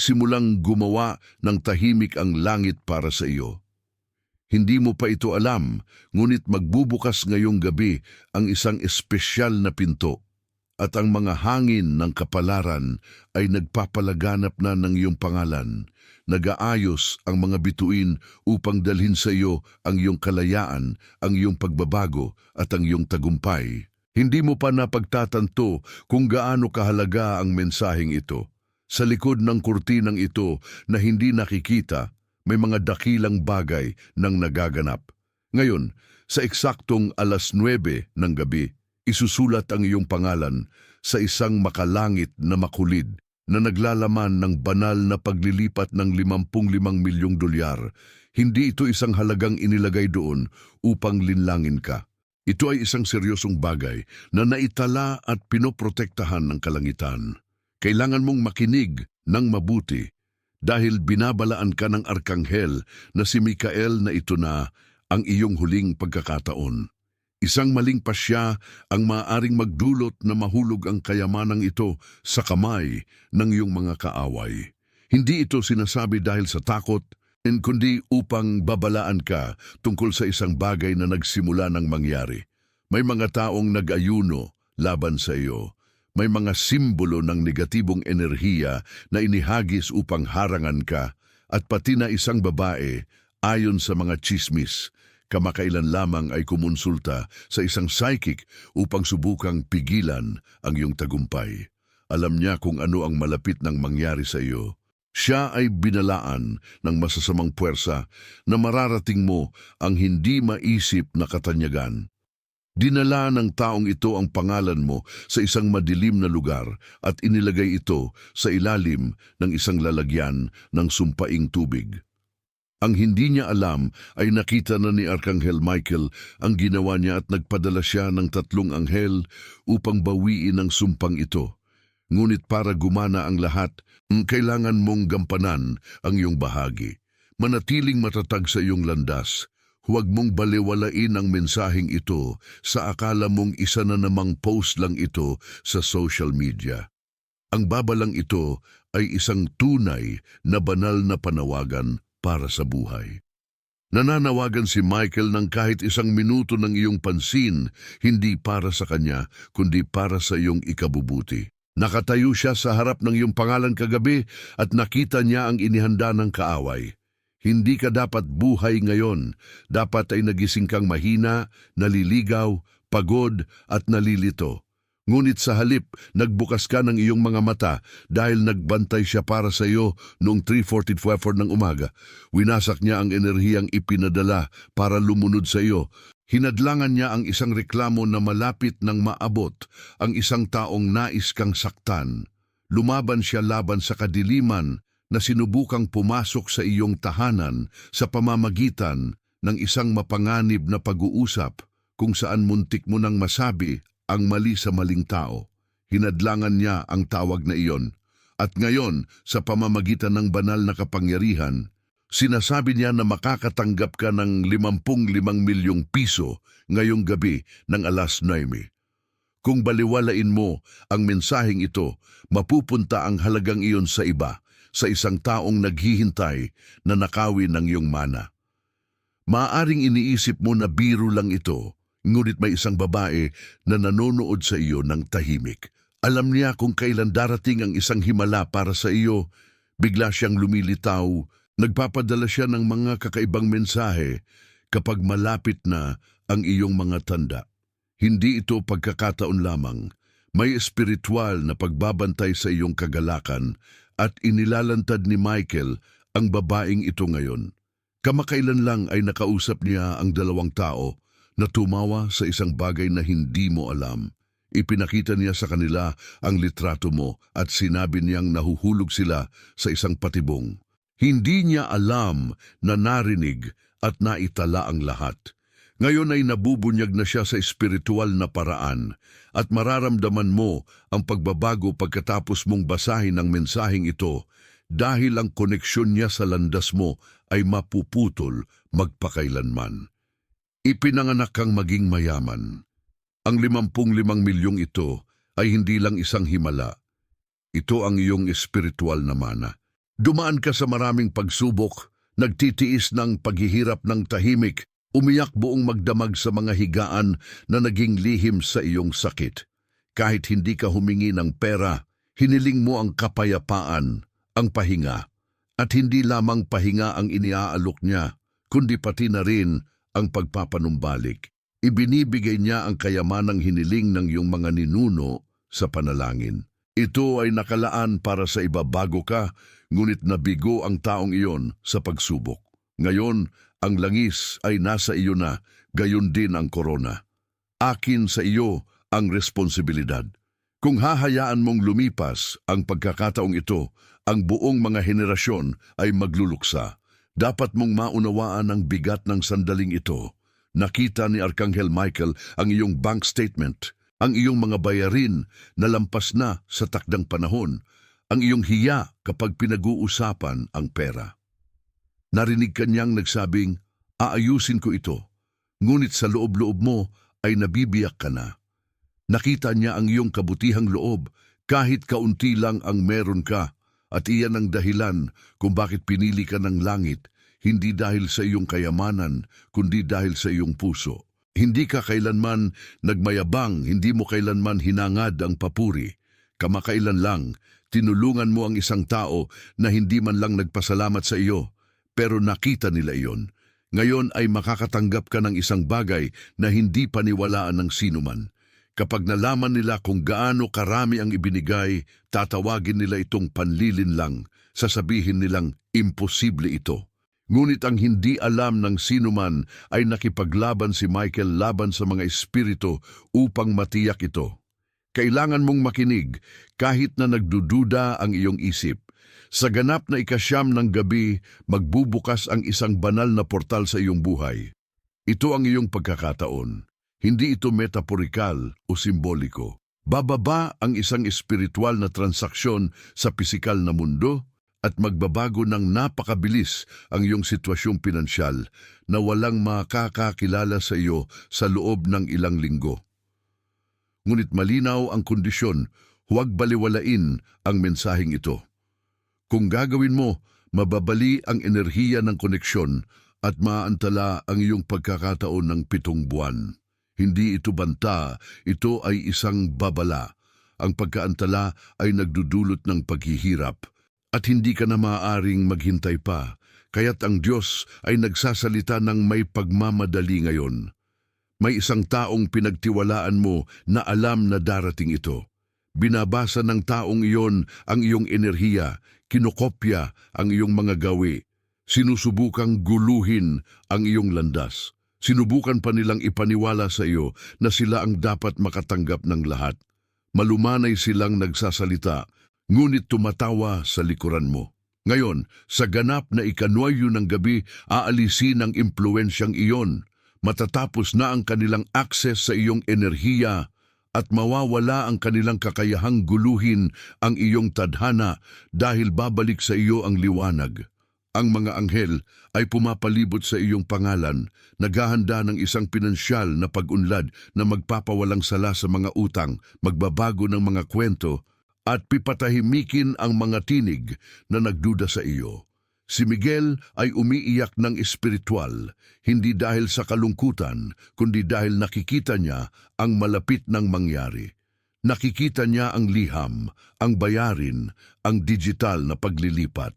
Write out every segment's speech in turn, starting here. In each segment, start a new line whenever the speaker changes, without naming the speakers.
Simulang gumawa ng tahimik ang langit para sa iyo. Hindi mo pa ito alam, ngunit magbubukas ngayong gabi ang isang espesyal na pinto. At ang mga hangin ng kapalaran ay nagpapalaganap na ng iyong pangalan. Nag-aayos ang mga bituin upang dalhin sa iyo ang iyong kalayaan, ang iyong pagbabago at ang iyong tagumpay. Hindi mo pa napagtatanto kung gaano kahalaga ang mensaheng ito. Sa likod ng kurtinang ito na hindi nakikita, may mga dakilang bagay nang nagaganap. Ngayon, sa eksaktong 9:00 ng gabi, isusulat ang iyong pangalan sa isang makalangit na makulid na naglalaman ng banal na paglilipat ng 55 milyong dolyar. Hindi ito isang halagang inilagay doon upang linlangin ka. Ito ay isang seryosong bagay na naitala at pinoprotektahan ng kalangitan. Kailangan mong makinig ng mabuti dahil binabalaan ka ng arkanghel na si Mikael na ito na ang iyong huling pagkakataon. Isang maling pasya ang maaaring magdulot na mahulog ang kayamanang ito sa kamay ng iyong mga kaaway. Hindi ito sinasabi dahil sa takot, kundi upang babalaan ka tungkol sa isang bagay na nagsimula ng mangyari. May mga taong nag-ayuno laban sa iyo. May mga simbolo ng negatibong enerhiya na inihagis upang harangan ka, at pati na isang babae, ayon sa mga tsismis, kamakailan lamang ay kumonsulta sa isang psychic upang subukang pigilan ang iyong tagumpay. Alam niya kung ano ang malapit ng mangyari sa iyo. Siya ay binalaan ng masasamang puwersa na mararating mo ang hindi maisip na katanyagan. Dinala ng taong ito ang pangalan mo sa isang madilim na lugar at inilagay ito sa ilalim ng isang lalagyan ng sumpaing tubig. Ang hindi niya alam ay nakita na ni Arkanghel Michael ang ginawa niya at nagpadala siya ng 3 anghel upang bawiin ang sumpang ito. Ngunit para gumana ang lahat, kailangan mong gampanan ang iyong bahagi. Manatiling matatag sa iyong landas. Huwag mong baliwalain ang mensaheng ito sa akala mong isa na namang post lang ito sa social media. Ang babalang ito ay isang tunay na banal na panawagan para sa buhay. Nananawagan si Michael ng kahit 1 minuto ng iyong pansin, hindi para sa kanya, kundi para sa iyong ikabubuti. Nakatayo siya sa harap ng iyong pangalan kagabi at nakita niya ang inihanda ng kaaway. Hindi ka dapat buhay ngayon. Dapat ay nagising kang mahina, naliligaw, pagod at nalilito. Ngunit sa halip, nagbukas ka ng iyong mga mata dahil nagbantay siya para sa iyo noong 3:44 ng umaga. Winasak niya ang enerhiyang ipinadala para lumunod sa iyo. Hinadlangan niya ang isang reklamo na malapit ng maabot ang isang taong nais kang saktan. Lumaban siya laban sa kadiliman na sinubukang pumasok sa iyong tahanan sa pamamagitan ng isang mapanganib na pag-uusap kung saan muntik mo nang masabi ang mali sa maling tao. Hinadlangan niya ang tawag na iyon. At ngayon, sa pamamagitan ng banal na kapangyarihan, sinasabi niya na makakatanggap ka ng 55 milyong piso ngayong gabi ng 9:00. Kung baliwalain mo ang mensaheng ito, mapupunta ang halagang iyon sa iba, sa isang taong naghihintay na nakawin ng iyong mana. Maaaring iniisip mo na biro lang ito, ngunit may isang babae na nanonood sa iyo ng tahimik. Alam niya kung kailan darating ang isang himala para sa iyo. Bigla siyang lumilitaw, nagpapadala siya ng mga kakaibang mensahe kapag malapit na ang iyong mga tanda. Hindi ito pagkakataon lamang. May espiritual na pagbabantay sa iyong kagalakan at inilalantad ni Michael ang babaeng ito ngayon. Kamakailan lang ay nakausap niya ang 2 tao na tumawa sa isang bagay na hindi mo alam. Ipinakita niya sa kanila ang litrato mo at sinabi niyang nahuhulog sila sa isang patibong. Hindi niya alam na narinig at naitala ang lahat. Ngayon ay nabubunyag na siya sa espiritual na paraan at mararamdaman mo ang pagbabago pagkatapos mong basahin ang mensaheng ito dahil ang koneksyon niya sa landas mo ay mapuputol magpakailanman. Ipinanganak kang maging mayaman. Ang 55 milyong ito ay hindi lang isang himala. Ito ang iyong espiritual na mana. Dumaan ka sa maraming pagsubok, nagtitiis ng paghihirap ng tahimik, umiyak buong magdamag sa mga higaan na naging lihim sa iyong sakit. Kahit hindi ka humingi ng pera, hiniling mo ang kapayapaan, ang pahinga. At hindi lamang pahinga ang iniaalok niya, kundi pati na rin ang pagpapanumbalik. Ibinibigay niya ang kayamanang hiniling ng iyong mga ninuno sa panalangin. Ito ay nakalaan para sa ibabago ka, ngunit nabigo ang taong iyon sa pagsubok. Ngayon, ang langis ay nasa iyo na, gayon din ang korona. Akin sa iyo ang responsibilidad. Kung hahayaan mong lumipas ang pagkakataong ito, ang buong mga henerasyon ay magluluksa. Dapat mong maunawaan ang bigat ng sandaling ito. Nakita ni Arkanghel Michael ang iyong bank statement, ang iyong mga bayarin na lampas na sa takdang panahon, ang iyong hiya kapag pinag-uusapan ang pera. Narinig kanyang nagsabing, aayusin ko ito, ngunit sa loob-loob mo ay nabibiyak ka na. Nakita niya ang iyong kabutihang loob kahit kaunti lang ang meron ka, at iyan ang dahilan kung bakit pinili ka ng langit, hindi dahil sa iyong kayamanan, kundi dahil sa iyong puso. Hindi ka kailanman nagmayabang, hindi mo kailanman hinangad ang papuri. Kamakailan lang, tinulungan mo ang isang tao na hindi man lang nagpasalamat sa iyo, pero nakita nila iyon. Ngayon ay makakatanggap ka ng isang bagay na hindi paniwalaan ng sinuman. Kapag nalaman nila kung gaano karami ang ibinigay, tatawagin nila itong panlilin lang, sasabihin nilang imposible ito. Ngunit ang hindi alam ng sinuman ay nakipaglaban si Michael laban sa mga espiritu upang matiyak ito. Kailangan mong makinig kahit na nagdududa ang iyong isip. Sa ganap na ikasyam ng gabi, magbubukas ang isang banal na portal sa iyong buhay. Ito ang iyong pagkakataon. Hindi ito metaporikal o simboliko. Bababa ang isang espiritual na transaksyon sa pisikal na mundo at magbabago ng napakabilis ang iyong sitwasyong pinansyal na walang makakakilala sa iyo sa loob ng ilang linggo. Ngunit malinaw ang kondisyon, huwag baliwalain ang mensaheng ito. Kung gagawin mo, mababali ang enerhiya ng koneksyon at maaantala ang iyong pagkakataon ng 7 buwan. Hindi ito banta, ito ay isang babala. Ang pagkaantala ay nagdudulot ng paghihirap at hindi ka na maaaring maghintay pa, kaya't ang Diyos ay nagsasalita ng may pagmamadali ngayon. May isang taong pinagtiwalaan mo na alam na darating ito. Binabasa ng taong iyon ang iyong enerhiya, kinokopya ang iyong mga gawi, sinusubukang guluhin ang iyong landas. Sinubukan pa nilang ipaniwala sa iyo na sila ang dapat makatanggap ng lahat. Malumanay silang nagsasalita, ngunit tumatawa sa likuran mo. Ngayon, sa ganap na ika-9 ng gabi, aalisin ang impluensyang iyon. Matatapos na ang kanilang access sa iyong enerhiya at mawawala ang kanilang kakayahang guluhin ang iyong tadhana dahil babalik sa iyo ang liwanag. Ang mga anghel ay pumapalibot sa iyong pangalan, naghahanda ng isang pinansyal na pag-unlad na magpapawalang sala sa mga utang, magbabago ng mga kwento, at pipatahimikin ang mga tinig na nagduda sa iyo. Si Miguel ay umiiyak ng espiritual, hindi dahil sa kalungkutan, kundi dahil nakikita niya ang malapit ng mangyari. Nakikita niya ang liham, ang bayarin, ang digital na paglilipat.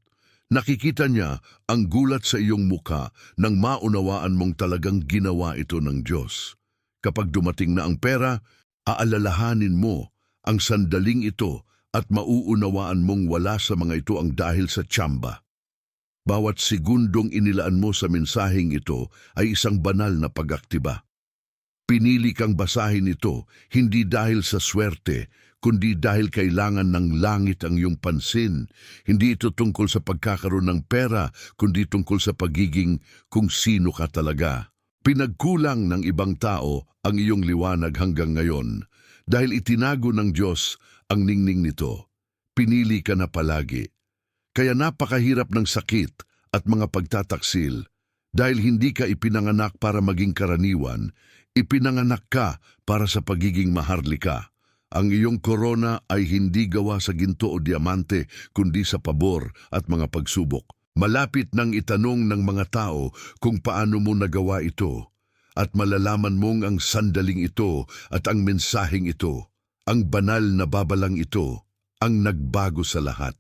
Nakikita niya ang gulat sa iyong muka nang maunawaan mong talagang ginawa ito ng Diyos. Kapag dumating na ang pera, aalalahanin mo ang sandaling ito at mauunawaan mong wala sa mga ito ang dahil sa tsamba. Bawat segundong inilaan mo sa mensaheng ito ay isang banal na pag-aktiba. Pinili kang basahin ito hindi dahil sa swerte, kundi dahil kailangan ng langit ang iyong pansin. Hindi ito tungkol sa pagkakaroon ng pera, kundi tungkol sa pagiging kung sino ka talaga. Pinagkulang ng ibang tao ang iyong liwanag hanggang ngayon. Dahil itinago ng Diyos ang ningning nito, pinili ka na palagi. Kaya napakahirap ng sakit at mga pagtataksil. Dahil hindi ka ipinanganak para maging karaniwan, ipinanganak ka para sa pagiging maharlika. Ang iyong korona ay hindi gawa sa ginto o diamante, kundi sa pabor at mga pagsubok. Malapit nang itanong ng mga tao kung paano mo nagawa ito, at malalaman mong ang sandaling ito at ang mensaheng ito, ang banal na babalang ito, ang nagbago sa lahat.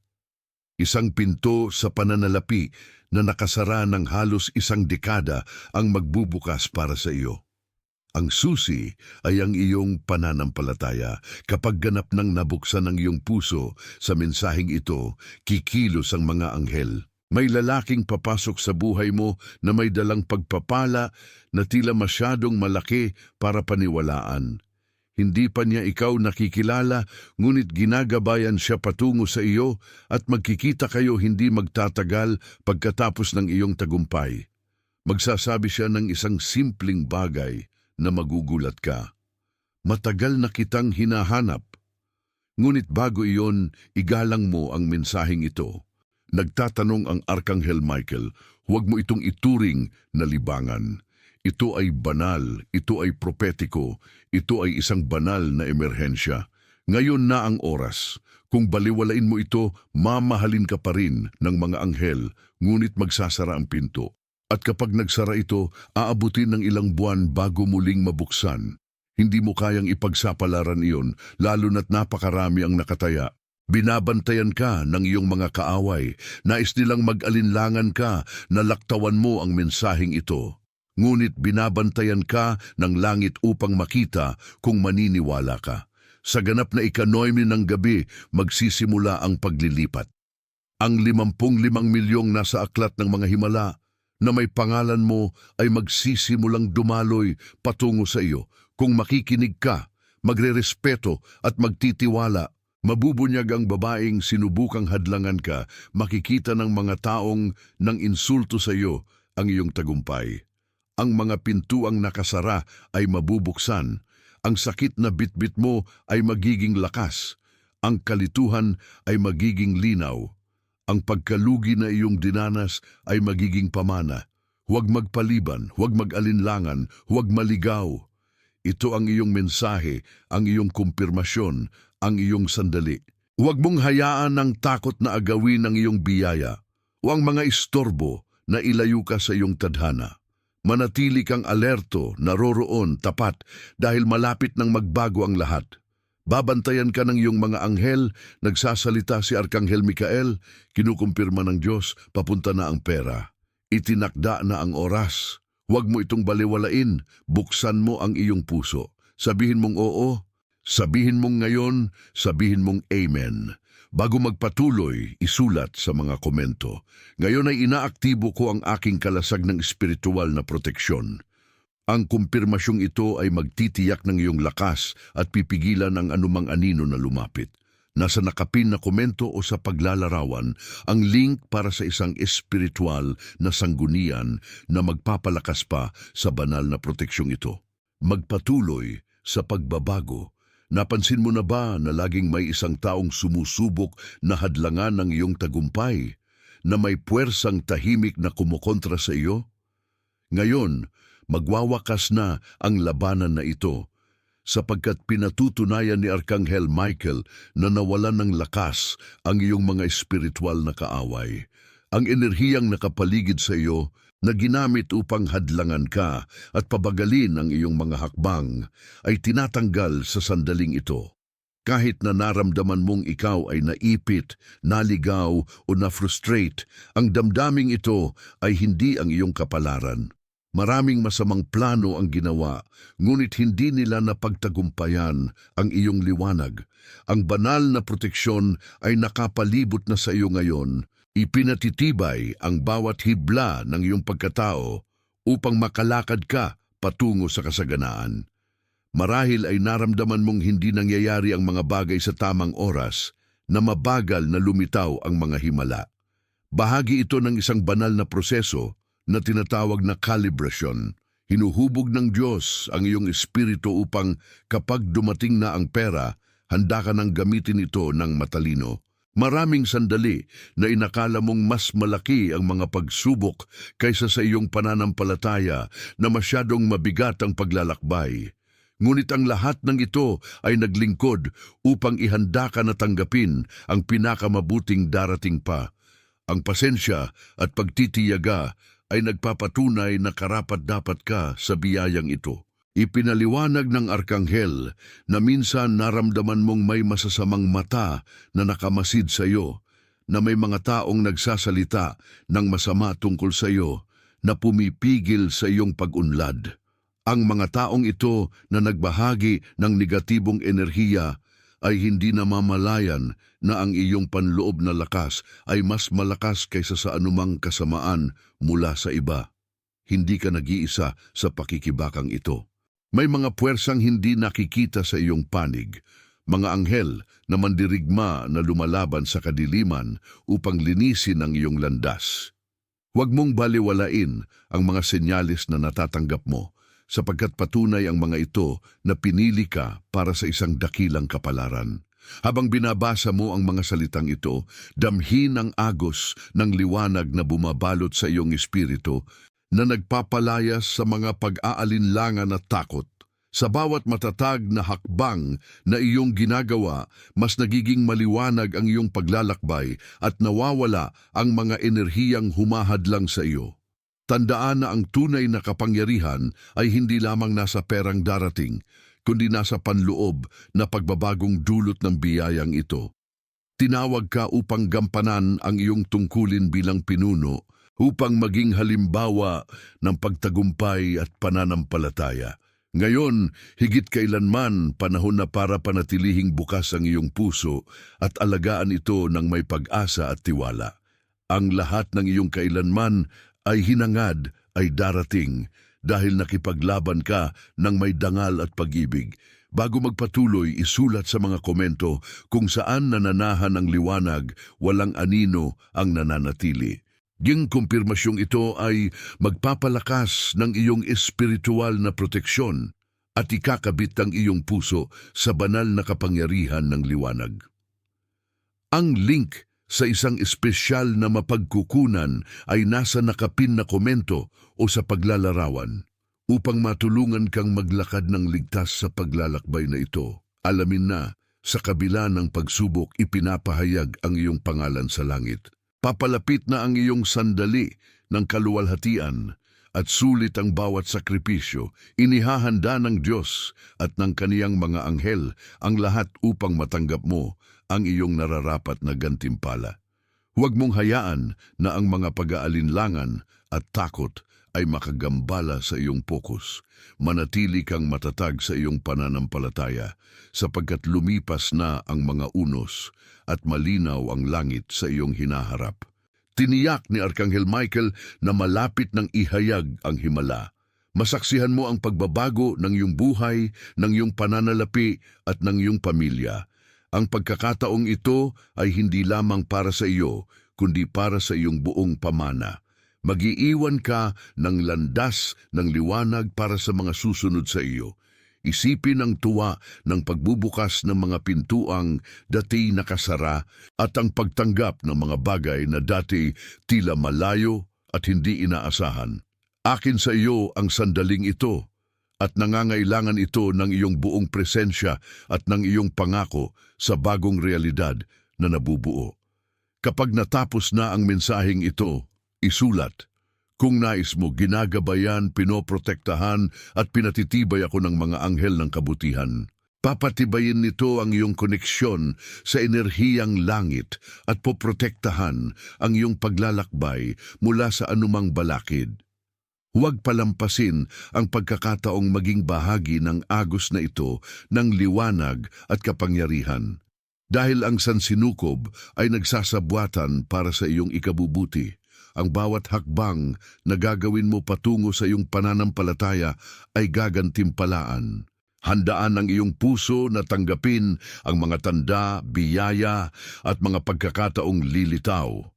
Isang pinto sa pananalapi na nakasara ng halos isang dekada ang magbubukas para sa iyo. Ang susi ay ang iyong pananampalataya. Kapag ganap nang nabuksan ang iyong puso sa mensaheng ito, kikilos ang mga anghel. May lalaking papasok sa buhay mo na may dalang pagpapala na tila masyadong malaki para paniwalaan. Hindi pa niya ikaw nakikilala, ngunit ginagabayan siya patungo sa iyo at magkikita kayo hindi magtatagal pagkatapos ng iyong tagumpay. Magsasabi siya ng isang simpleng bagay na magugulat ka. Matagal na kitang hinahanap. Ngunit bago iyon, igalang mo ang mensaheng ito. Nagtatanong ang Arkanghel Michael, huwag mo itong ituring na libangan. Ito ay banal, ito ay propetiko, ito ay isang banal na emerhensya. Ngayon na ang oras. Kung baliwalain mo ito, mamahalin ka pa rin ng mga anghel, ngunit magsasara ang pinto. At kapag nagsara ito, aabutin ng ilang buwan bago muling mabuksan. Hindi mo kayang ipagsapalaran iyon, lalo na't napakarami ang nakataya. Binabantayan ka ng iyong mga kaaway. Nais nilang mag-alinlangan ka na laktawan mo ang mensaheng ito. Ngunit binabantayan ka ng langit upang makita kung maniniwala ka. Sa ganap na ika-9 ng gabi, magsisimula ang paglilipat. Ang 55 milyong nasa aklat ng mga himala na may pangalan mo ay magsisimulang dumaloy patungo sa iyo. Kung makikinig ka, magrerespeto at magtitiwala, mabubunyag ang babaeng sinubukang hadlangan ka, makikita ng mga taong nang insulto sa iyo ang iyong tagumpay. Ang mga pintuang nakasara ay mabubuksan, ang sakit na bitbit mo ay magiging lakas, ang kalituhan ay magiging linaw. Ang pagkalugi na iyong dinanas ay magiging pamana. Huwag magpaliban, huwag mag-alinlangan, huwag maligaw. Ito ang iyong mensahe, ang iyong kumpirmasyon, ang iyong sandali. Huwag mong hayaan ng takot na agawin ang iyong biyaya o ang mga istorbo na ilayo ka sa iyong tadhana. Manatili kang alerto, naroroon, tapat, dahil malapit nang magbago ang lahat. Babantayan ka ng iyong mga anghel, nagsasalita si Arkanghel Mikael, kinukumpirma ng Diyos, papunta na ang pera. Itinakda na ang oras. Huwag mo itong baliwalain, buksan mo ang iyong puso. Sabihin mong oo, sabihin mong ngayon, sabihin mong amen. Bago magpatuloy, isulat sa mga komento. Ngayon ay inaaktibo ko ang aking kalasag ng espiritual na proteksyon. Ang kumpirmasyong ito ay magtitiyak ng iyong lakas at pipigilan ang anumang anino na lumapit. Nasa nakapin na komento o sa paglalarawan ang link para sa isang espiritual na sanggunian na magpapalakas pa sa banal na proteksyong ito. Magpatuloy sa pagbabago. Napansin mo na ba na laging may isang taong sumusubok na hadlangan ng iyong tagumpay, na may puwersang tahimik na kumukontra sa iyo? Ngayon, magwawakas na ang labanan na ito, sapagkat pinatutunayan ni Arkanghel Michael na nawalan ng lakas ang iyong mga espiritual na kaaway. Ang enerhiyang nakapaligid sa iyo na ginamit upang hadlangan ka at pabagalin ang iyong mga hakbang ay tinatanggal sa sandaling ito. Kahit na naramdaman mong ikaw ay naipit, naligaw o na-frustrate, ang damdaming ito ay hindi ang iyong kapalaran. Maraming masamang plano ang ginawa, ngunit hindi nila napagtagumpayan ang iyong liwanag. Ang banal na proteksyon ay nakapalibot na sa iyo ngayon. Ipinatitibay ang bawat hibla ng iyong pagkatao upang makalakad ka patungo sa kasaganaan. Marahil ay naramdaman mong hindi nangyayari ang mga bagay sa tamang oras, na mabagal na lumitaw ang mga himala. Bahagi ito ng isang banal na proseso na tinatawag na calibration. Hinuhubog ng Diyos ang iyong espiritu upang kapag dumating na ang pera, handa ka nang gamitin ito ng matalino. Maraming sandali na inakala mong mas malaki ang mga pagsubok kaysa sa iyong pananampalataya, na masyadong mabigat ang paglalakbay. Ngunit ang lahat ng ito ay naglingkod upang ihanda ka na tanggapin ang pinakamabuting darating pa. Ang pasensya at pagtitiyaga ay nagpapatunay na karapat-dapat ka sa biyayang ito. Ipinaliwanag ng arkanghel na minsan naramdaman mong may masasamang mata na nakamasid sa iyo, na may mga taong nagsasalita ng masama tungkol sa iyo na pumipigil sa iyong pag-unlad. Ang mga taong ito na nagbahagi ng negatibong enerhiya ay hindi namamalayan na ang iyong panloob na lakas ay mas malakas kaysa sa anumang kasamaan mula sa iba. Hindi ka nag-iisa sa pakikibakang ito. May mga puwersang hindi nakikita sa iyong panig, mga anghel na mandirigma na lumalaban sa kadiliman upang linisin ang iyong landas. Huwag mong baliwalain ang mga senyalis na natatanggap mo, sapagkat patunay ang mga ito na pinili ka para sa isang dakilang kapalaran. Habang binabasa mo ang mga salitang ito, damhin ang agos ng liwanag na bumabalot sa iyong espiritu na nagpapalayas sa mga pag-aalinlangan at takot. Sa bawat matatag na hakbang na iyong ginagawa, mas nagiging maliwanag ang iyong paglalakbay at nawawala ang mga enerhiyang humahadlang sa iyo. Tandaan na ang tunay na kapangyarihan ay hindi lamang nasa perang darating, kundi nasa panloob na pagbabagong dulot ng biyayang ito. Tinawag ka upang gampanan ang iyong tungkulin bilang pinuno, upang maging halimbawa ng pagtagumpay at pananampalataya. Ngayon, higit kailanman, panahon na para panatilihing bukas ang iyong puso at alagaan ito ng may pag-asa at tiwala. Ang lahat ng iyong kailanman ay hinangad ay darating dahil nakipaglaban ka ng may dangal at pag-ibig. Bago magpatuloy, isulat sa mga komento kung saan nananahan ang liwanag, walang anino ang nananatili. Ging kumpirmasyong ito ay magpapalakas ng iyong espiritual na proteksyon at ikakabit ang iyong puso sa banal na kapangyarihan ng liwanag. Ang link sa isang espesyal na mapagkukunan ay nasa nakapin na komento o sa paglalarawan upang matulungan kang maglakad ng ligtas sa paglalakbay na ito. Alamin na, sa kabila ng pagsubok ipinapahayag ang iyong pangalan sa langit. Papalapit na ang iyong sandali ng kaluwalhatian at sulit ang bawat sakripisyo. Inihahanda ng Diyos at ng kaniyang mga anghel ang lahat upang matanggap mo ang iyong nararapat na gantimpala. Huwag mong hayaan na ang mga pag-aalinlangan at takot ay makagambala sa iyong pokus. Manatili kang matatag sa iyong pananampalataya sapagkat lumipas na ang mga unos at malinaw ang langit sa iyong hinaharap. Tiniyak ni Arkanghel Michael na malapit ng ihayag ang himala. Masaksihan mo ang pagbabago ng iyong buhay, ng iyong pananalapi at ng iyong pamilya. Ang pagkakataong ito ay hindi lamang para sa iyo, kundi para sa iyong buong pamana. Mag-iiwan ka ng landas ng liwanag para sa mga susunod sa iyo. Isipin ang tuwa ng pagbubukas ng mga pintuang dati nakasara at ang pagtanggap ng mga bagay na dati tila malayo at hindi inaasahan. Akin sa iyo ang sandaling ito at nangangailangan ito ng iyong buong presensya at ng iyong pangako sa bagong realidad na nabubuo. Kapag natapos na ang mensaheng ito, isulat. Kung nais mo, ginagabayan, pinoprotektahan at pinatitibay ako ng mga anghel ng kabutihan. Papatibayin nito ang iyong koneksyon sa enerhiyang langit at poprotektahan ang iyong paglalakbay mula sa anumang balakid. Huwag palampasin ang pagkakataong maging bahagi ng agos na ito ng liwanag at kapangyarihan. Dahil ang sansinukob ay nagsasabwatan para sa iyong ikabubuti. Ang bawat hakbang na gagawin mo patungo sa iyong pananampalataya ay gagantimpalaan. Handaan ang iyong puso na tanggapin ang mga tanda, biyaya at mga pagkakataong lilitaw.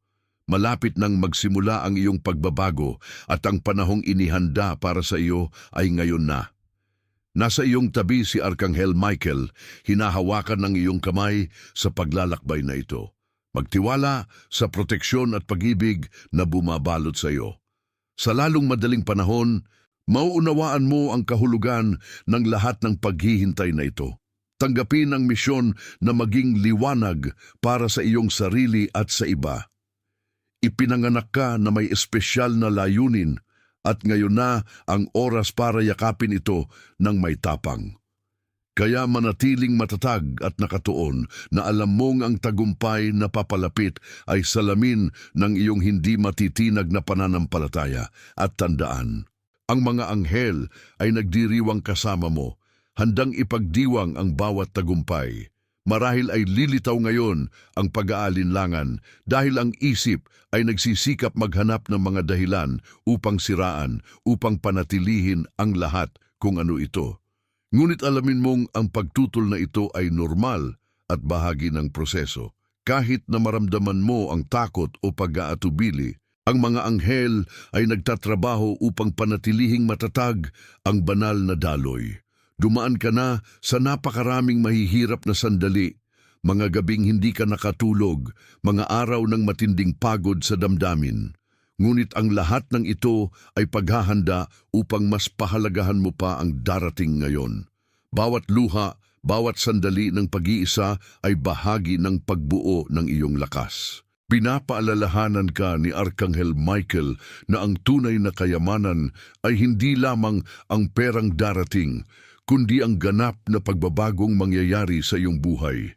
Malapit nang magsimula ang iyong pagbabago at ang panahong inihanda para sa iyo ay ngayon na. Nasa iyong tabi si Arkanghel Michael, hinahawakan ng iyong kamay sa paglalakbay na ito. Magtiwala sa proteksyon at pag-ibig na bumabalot sa iyo. Sa lalong madaling panahon, Mauunawaan mo ang kahulugan ng lahat ng paghihintay na ito. Tanggapin ang misyon na maging liwanag para sa iyong sarili at sa iba. Ipinanganak ka na may espesyal na layunin at ngayon na ang oras para yakapin ito ng may tapang. Kaya manatiling matatag at nakatuon na alam mong ang tagumpay na papalapit ay salamin ng iyong hindi matitinag na pananampalataya. At tandaan, ang mga anghel ay nagdiriwang kasama mo, handang ipagdiwang ang bawat tagumpay. Marahil ay lilitaw ngayon ang pag-aalinlangan dahil ang isip ay nagsisikap maghanap ng mga dahilan upang siraan, upang panatilihin ang lahat kung ano ito. Ngunit alamin mong ang pagtutol na ito ay normal at bahagi ng proseso. Kahit na maramdaman mo ang takot o pag-aatubili, ang mga anghel ay nagtatrabaho upang panatilihing matatag ang banal na daloy. Dumaan ka na sa napakaraming mahihirap na sandali, mga gabing hindi ka nakatulog, mga araw ng matinding pagod sa damdamin. Ngunit ang lahat ng ito ay paghahanda upang mas pahalagahan mo pa ang darating ngayon. Bawat luha, bawat sandali ng pag-iisa ay bahagi ng pagbuo ng iyong lakas. Pinapaalalahanan ka ni Arkanghel Michael na ang tunay na kayamanan ay hindi lamang ang perang darating, kundi ang ganap na pagbabagong mangyayari sa iyong buhay.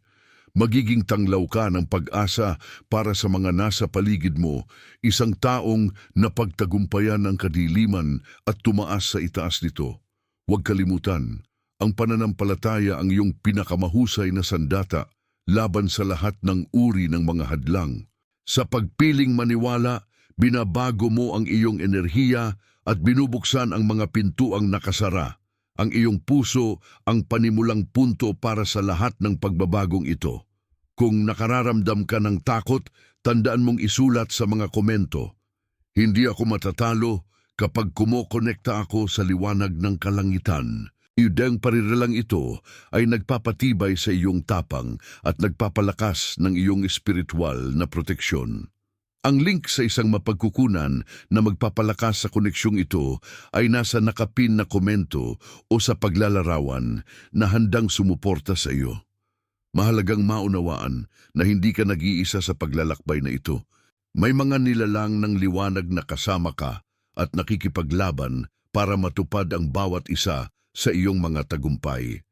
Magiging tanglaw ka ng pag-asa para sa mga nasa paligid mo, isang taong napagtagumpayan ng kadiliman at tumaas sa itaas nito. Huwag kalimutan, ang pananampalataya ang iyong pinakamahusay na sandata laban sa lahat ng uri ng mga hadlang. Sa pagpiling maniwala, binabago mo ang iyong enerhiya at binubuksan ang mga pintuang nakasara. Ang iyong puso ang panimulang punto para sa lahat ng pagbabagong ito. Kung nakararamdam ka ng takot, tandaan mong isulat sa mga komento. Hindi ako matatalo kapag kumokonekta ako sa liwanag ng kalangitan. Iyong pariralang ito ay nagpapatibay sa iyong tapang at nagpapalakas ng iyong espiritual na proteksyon. Ang link sa isang mapagkukunan na magpapalakas sa koneksyong ito ay nasa nakapin na komento o sa paglalarawan na handang sumuporta sa iyo. Mahalagang maunawaan na hindi ka nag-iisa sa paglalakbay na ito. May mga nilalang ng liwanag na kasama ka at nakikipaglaban para matupad ang bawat isa sa iyong mga tagumpay.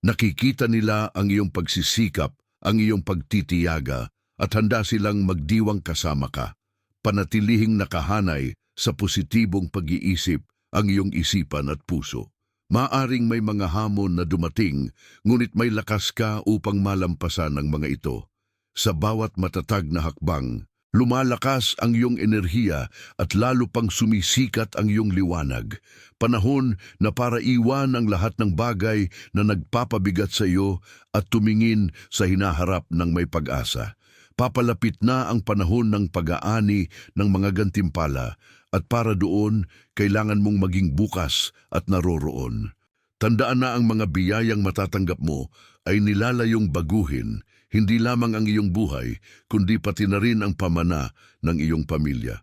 Nakikita nila ang iyong pagsisikap, ang iyong pagtitiyaga, at handa silang magdiwang kasama ka. Panatilihing nakahanay sa positibong pag-iisip ang iyong isipan at puso. Maaring may mga hamon na dumating, ngunit may lakas ka upang malampasan ang mga ito. Sa bawat matatag na hakbang, lumalakas ang iyong enerhiya at lalo pang sumisikat ang iyong liwanag. Panahon na para iwan ang lahat ng bagay na nagpapabigat sa iyo at tumingin sa hinaharap ng may pag-asa. Papalapit na ang panahon ng pag-aani ng mga gantimpala at para doon, kailangan mong maging bukas at naroroon. Tandaan na ang mga biyayang matatanggap mo ay nilalayong baguhin, hindi lamang ang iyong buhay, kundi pati na rin ang pamana ng iyong pamilya.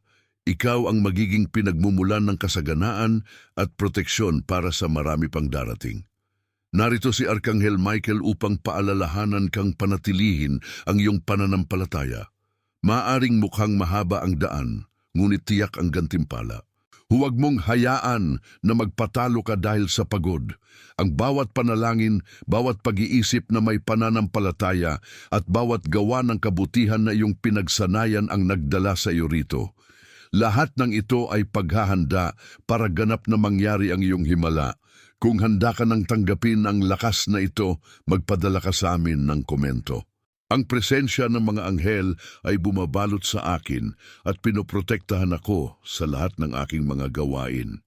Ikaw ang magiging pinagmumulan ng kasaganaan at proteksyon para sa marami pang darating. Narito si Arkanghel Michael upang paalalahanan kang panatilihin ang iyong pananampalataya. Maaring mukhang mahaba ang daan, ngunit tiyak ang gantimpala. Huwag mong hayaan na magpatalo ka dahil sa pagod. Ang bawat panalangin, bawat pag-iisip na may pananampalataya at bawat gawa ng kabutihan na iyong pinagsanayan ang nagdala sa iyo rito. Lahat ng ito ay paghahanda para ganap na mangyari ang iyong himala. Kung handa ka nang tanggapin ang lakas na ito, magpadala ka sa amin ng komento. Ang presensya ng mga anghel ay bumabalot sa akin at pinoprotektahan ako sa lahat ng aking mga gawain.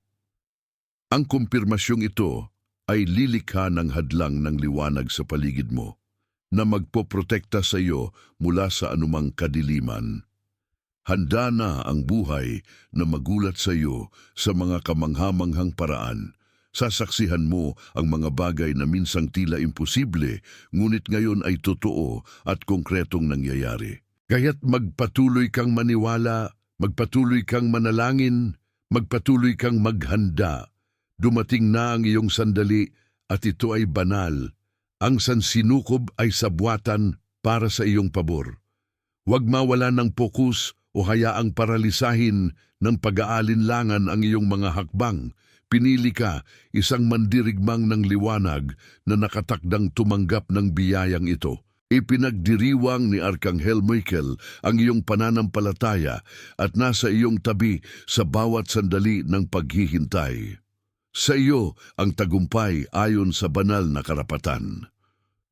Ang kumpirmasyong ito ay lilikha ng hadlang ng liwanag sa paligid mo na magpoprotekta sa iyo mula sa anumang kadiliman. Handa na ang buhay na magulat sa iyo sa mga kamanghamanghang paraan. Sasaksihan mo ang mga bagay na minsang tila imposible, ngunit ngayon ay totoo at konkretong nangyayari. Kaya't magpatuloy kang maniwala, magpatuloy kang manalangin, magpatuloy kang maghanda, Dumating na ang iyong sandali at ito ay banal. Ang sansinukob ay sabwatan para sa iyong pabor. Huwag mawala ng pokus o hayaang paralisahin ng pag-aalinlangan ang iyong mga hakbang. Pinili ka, isang mandirigmang ng liwanag na nakatakdang tumanggap ng biyayang ito. Ipinagdiriwang ni Arkanghel Michael ang iyong pananampalataya at nasa iyong tabi sa bawat sandali ng paghihintay. Sa iyo ang tagumpay ayon sa banal na karapatan.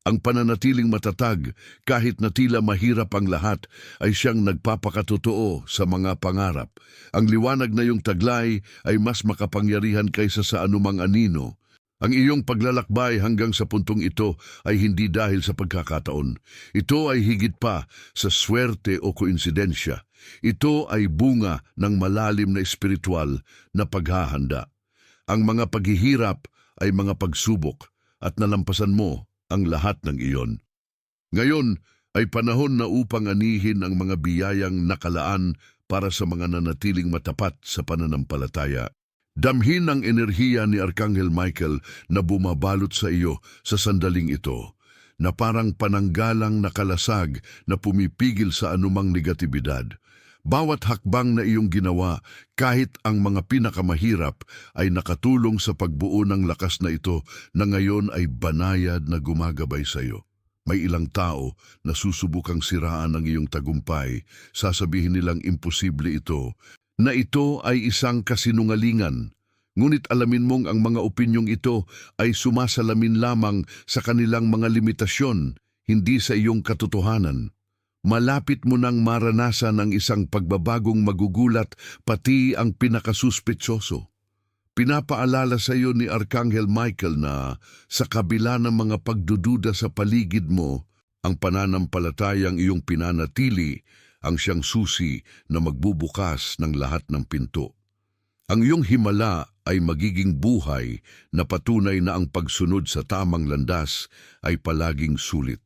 Ang pananatiling matatag kahit na tila mahirap ang lahat ay siyang nagpapakatotoo sa mga pangarap. Ang liwanag na iyong taglay ay mas makapangyarihan kaysa sa anumang anino. Ang iyong paglalakbay hanggang sa puntong ito ay hindi dahil sa pagkakataon. Ito ay higit pa sa swerte o koinsidensya. Ito ay bunga ng malalim na espiritual na paghahanda. Ang mga paghihirap ay mga pagsubok at nalampasan mo ang lahat ng iyon. Ngayon ay panahon na upang anihin ang mga biyayang nakalaan para sa mga nanatiling matapat sa pananampalataya. Damhin ang enerhiya ni Arkanghel Michael na bumabalot sa iyo sa sandaling ito, na parang pananggalang nakalasag na pumipigil sa anumang negatibidad. Bawat hakbang na iyong ginawa, kahit ang mga pinakamahirap, ay nakatulong sa pagbuo ng lakas na ito na ngayon ay banayad na gumagabay sa iyo. May ilang tao na susubukang siraan ang iyong tagumpay, sasabihin nilang imposible ito, na ito ay isang kasinungalingan. Ngunit alamin mong ang mga opinyong ito ay sumasalamin lamang sa kanilang mga limitasyon, hindi sa iyong katotohanan. Malapit mo nang maranasan ang isang pagbabagong magugulat pati ang pinakasuspetsoso. Pinapaalala sa iyo ni Arkanghel Michael na sa kabila ng mga pagdududa sa paligid mo, ang pananampalatayang iyong pinanatili ang siyang susi na magbubukas ng lahat ng pinto. Ang iyong himala ay magiging buhay na patunay na ang pagsunod sa tamang landas ay palaging sulit.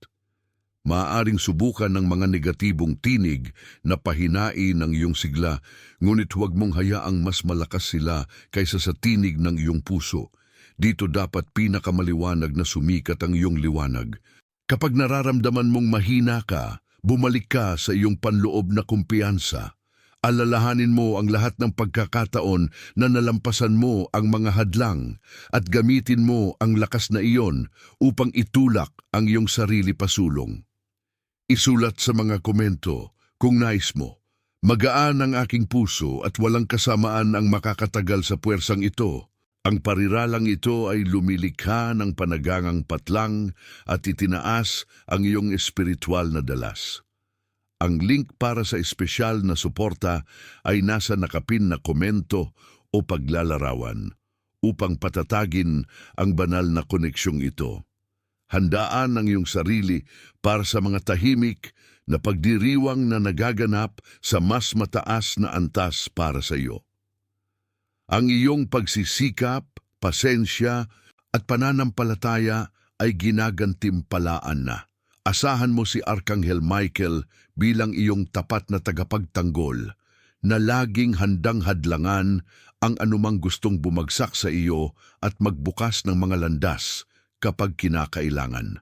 Maaaring subukan ng mga negatibong tinig na pahinain ang iyong sigla, ngunit huwag mong hayaang mas malakas sila kaysa sa tinig ng iyong puso. Dito dapat pinakamaliwanag na sumikat ang iyong liwanag. Kapag nararamdaman mong mahina ka, bumalik ka sa iyong panloob na kumpiyansa. Alalahanin mo ang lahat ng pagkakataon na nalampasan mo ang mga hadlang at gamitin mo ang lakas na iyon upang itulak ang iyong sarili pasulong. Isulat sa mga komento kung nais mo. Magaan ang aking puso at walang kasamaan ang makakatagal sa puwersang ito. Ang pariralang ito ay lumilikha ng panagangang patlang at itinaas ang iyong espiritual na dalas. Ang link para sa espesyal na suporta ay nasa nakapin na komento o paglalarawan upang patatagin ang banal na koneksyong ito. Handaan ang iyong sarili para sa mga tahimik na pagdiriwang na nagaganap sa mas mataas na antas para sa iyo. Ang iyong pagsisikap, pasensya at pananampalataya ay ginagantimpalaan na. Asahan mo si Arkanghel Michael bilang iyong tapat na tagapagtanggol na laging handang hadlangan ang anumang gustong bumagsak sa iyo at magbukas ng mga landas kapag kinakailangan.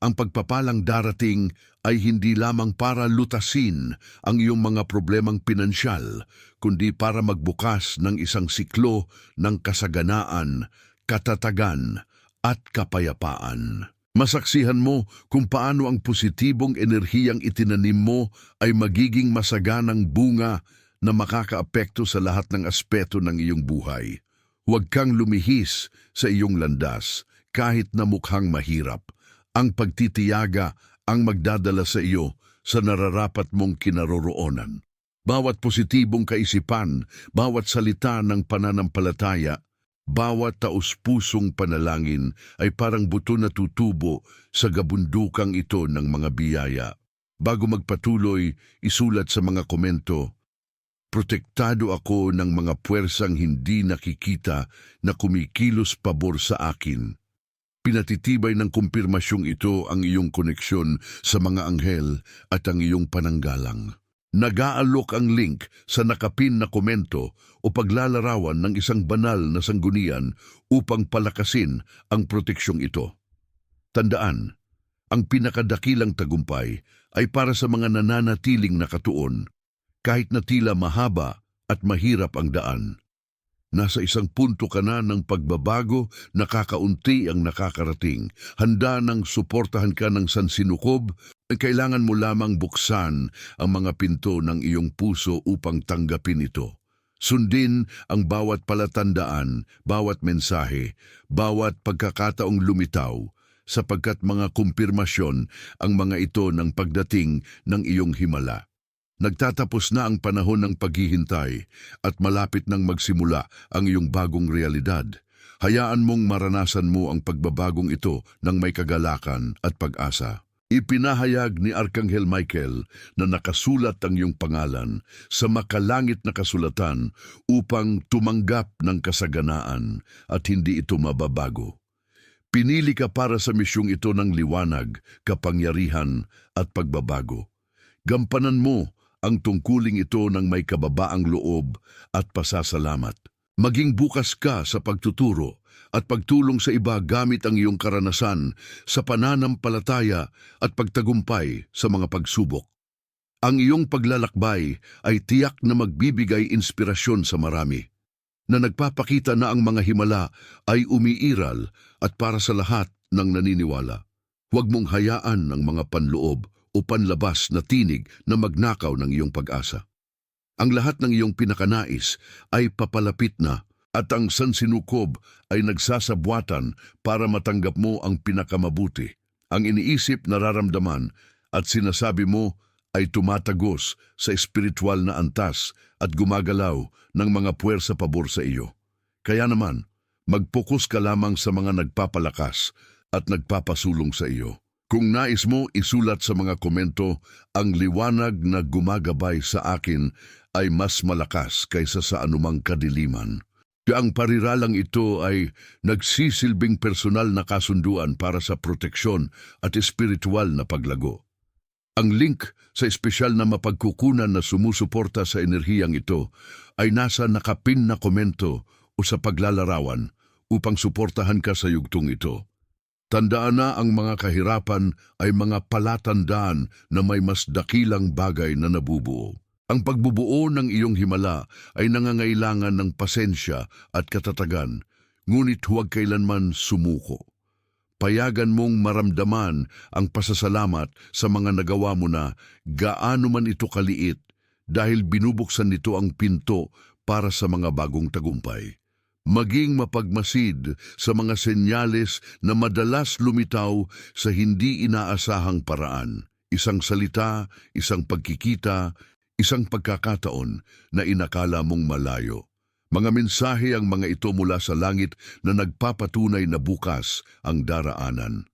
Ang pagpapalang darating ay hindi lamang para lutasin ang iyong mga problemang pinansyal, kundi para magbukas ng isang siklo ng kasaganaan, katatagan at kapayapaan. Masaksihan mo kung paano ang positibong enerhiyang itinanim mo ay magiging masaganang bunga na makakaapekto sa lahat ng aspeto ng iyong buhay. Huwag kang lumihis sa iyong landas kahit na mukhang mahirap. Ang pagtitiyaga ang magdadala sa iyo sa nararapat mong kinaroroonan. Bawat positibong kaisipan, bawat salita ng pananampalataya, bawat taus-pusong panalangin ay parang buto na tutubo sa gabundukang ito ng mga biyaya. Bago magpatuloy, isulat sa mga komento, protektado ako ng mga puwersang hindi nakikita na kumikilos pabor sa akin. Pinatitibay ng kumpirmasyong ito ang iyong koneksyon sa mga anghel at ang iyong pananggalang. Nag-aalok ang link sa nakapin na komento o paglalarawan ng isang banal na sanggunian upang palakasin ang proteksyong ito. Tandaan, ang pinakadakilang tagumpay ay para sa mga nananatiling nakatuon kahit na tila mahaba at mahirap ang daan. Nasa isang punto ka na ng pagbabago, nakakaunti ang nakakarating. Handa nang suportahan ka ng sansinukob, kailangan mo lamang buksan ang mga pinto ng iyong puso upang tanggapin ito. Sundin ang bawat palatandaan, bawat mensahe, bawat pagkakataong lumitaw, sapagkat mga kumpirmasyon ang mga ito ng pagdating ng iyong himala. Nagtatapos na ang panahon ng paghihintay at malapit nang magsimula ang iyong bagong realidad. Hayaan mong maranasan mo ang pagbabagong ito ng may kagalakan at pag-asa. Ipinahayag ni Arkanghel Michael na nakasulat ang iyong pangalan sa makalangit na kasulatan upang tumanggap ng kasaganaan at hindi ito mababago. Pinili ka para sa misyong ito ng liwanag, kapangyarihan at pagbabago. Gampanan mo ang tungkuling ito ng may kababaang loob at pasasalamat. Maging bukas ka sa pagtuturo at pagtulong sa iba gamit ang iyong karanasan sa pananampalataya at pagtagumpay sa mga pagsubok. Ang iyong paglalakbay ay tiyak na magbibigay inspirasyon sa marami, na nagpapakita na ang mga himala ay umiiral at para sa lahat ng naniniwala. Huwag mong hayaan ng mga panloob o panlabas na tinig na magnakaw ng iyong pag-asa. Ang lahat ng iyong pinakanais ay papalapit na at ang sansinukob ay nagsasabwatan para matanggap mo ang pinakamabutiang iniisip, nararamdaman at sinasabi mo ay tumatagos sa espiritual na antas at gumagalaw ng mga puwersa pabor sa iyo. Kaya naman, mag-focus ka lamang sa mga nagpapalakas at nagpapasulong sa iyo. Kung nais mo isulat sa mga komento, ang liwanag na gumagabay sa akin ay mas malakas kaysa sa anumang kadiliman. Ang pariralang ito ay nagsisilbing personal na kasunduan para sa proteksyon at espiritual na paglago. Ang link sa espesyal na mapagkukunan na sumusuporta sa enerhiyang ito ay nasa nakapin na komento o sa paglalarawan upang suportahan ka sa yugtong ito. Tandaan na ang mga kahirapan ay mga palatandaan na may mas dakilang bagay na nabubuo. Ang pagbubuo ng iyong himala ay nangangailangan ng pasensya at katatagan, ngunit huwag kailanman sumuko. Payagan mong maramdaman ang pasasalamat sa mga nagawa mo na gaano man ito kaliit dahil binubuksan nito ang pinto para sa mga bagong tagumpay. Maging mapagmasid sa mga senyales na madalas lumitaw sa hindi inaasahang paraan. Isang salita, isang pagkikita, isang pagkakataon na inakala mong malayo. Mga mensahe ang mga ito mula sa langit na nagpapatunay na bukas ang daraanan.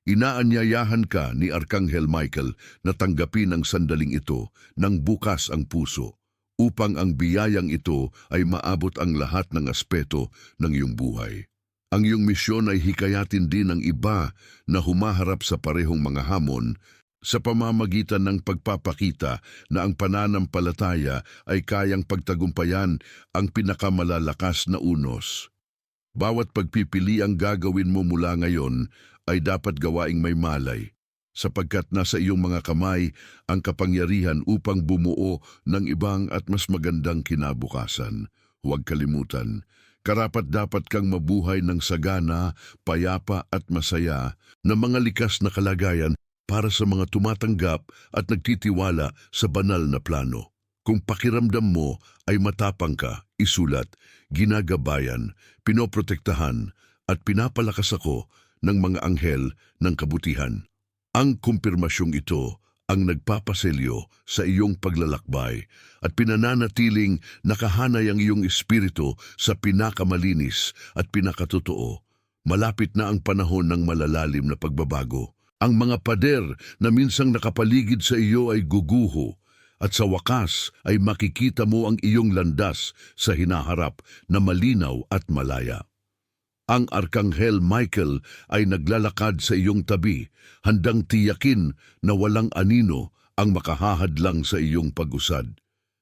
Inaanyayahan ka ni Arkanghel Michael na tanggapin ang sandaling ito ng bukas ang puso, upang ang biyayang ito ay maabot ang lahat ng aspeto ng iyong buhay. Ang iyong misyon ay hikayatin din ng iba na humaharap sa parehong mga hamon sa pamamagitan ng pagpapakita na ang pananampalataya ay kayang pagtagumpayan ang pinakamalalakas na unos. Bawat pagpipili ang gagawin mo mula ngayon ay dapat gawaing may malay, sapagkat nasa iyong mga kamay ang kapangyarihan upang bumuo ng ibang at mas magandang kinabukasan. Huwag kalimutan, karapat-dapat kang mabuhay ng sagana, payapa at masaya na mga likas na kalagayan para sa mga tumatanggap at nagtitiwala sa banal na plano. Kung pakiramdam mo ay matapang ka, isulat, ginagabayan, pinoprotektahan at pinapalakas ako ng mga anghel ng kabutihan. Ang kumpirmasyong ito ang nagpapaselyo sa iyong paglalakbay at pinananatiling nakahanay ang iyong espiritu sa pinakamalinis at pinakatotoo. Malapit na ang panahon ng malalalim na pagbabago. Ang mga pader na minsang nakapaligid sa iyo ay guguho at sa wakas ay makikita mo ang iyong landas sa hinaharap na malinaw at malaya. Ang Arkanghel Michael ay naglalakad sa iyong tabi, handang tiyakin na walang anino ang makahahadlang sa iyong pag-usad.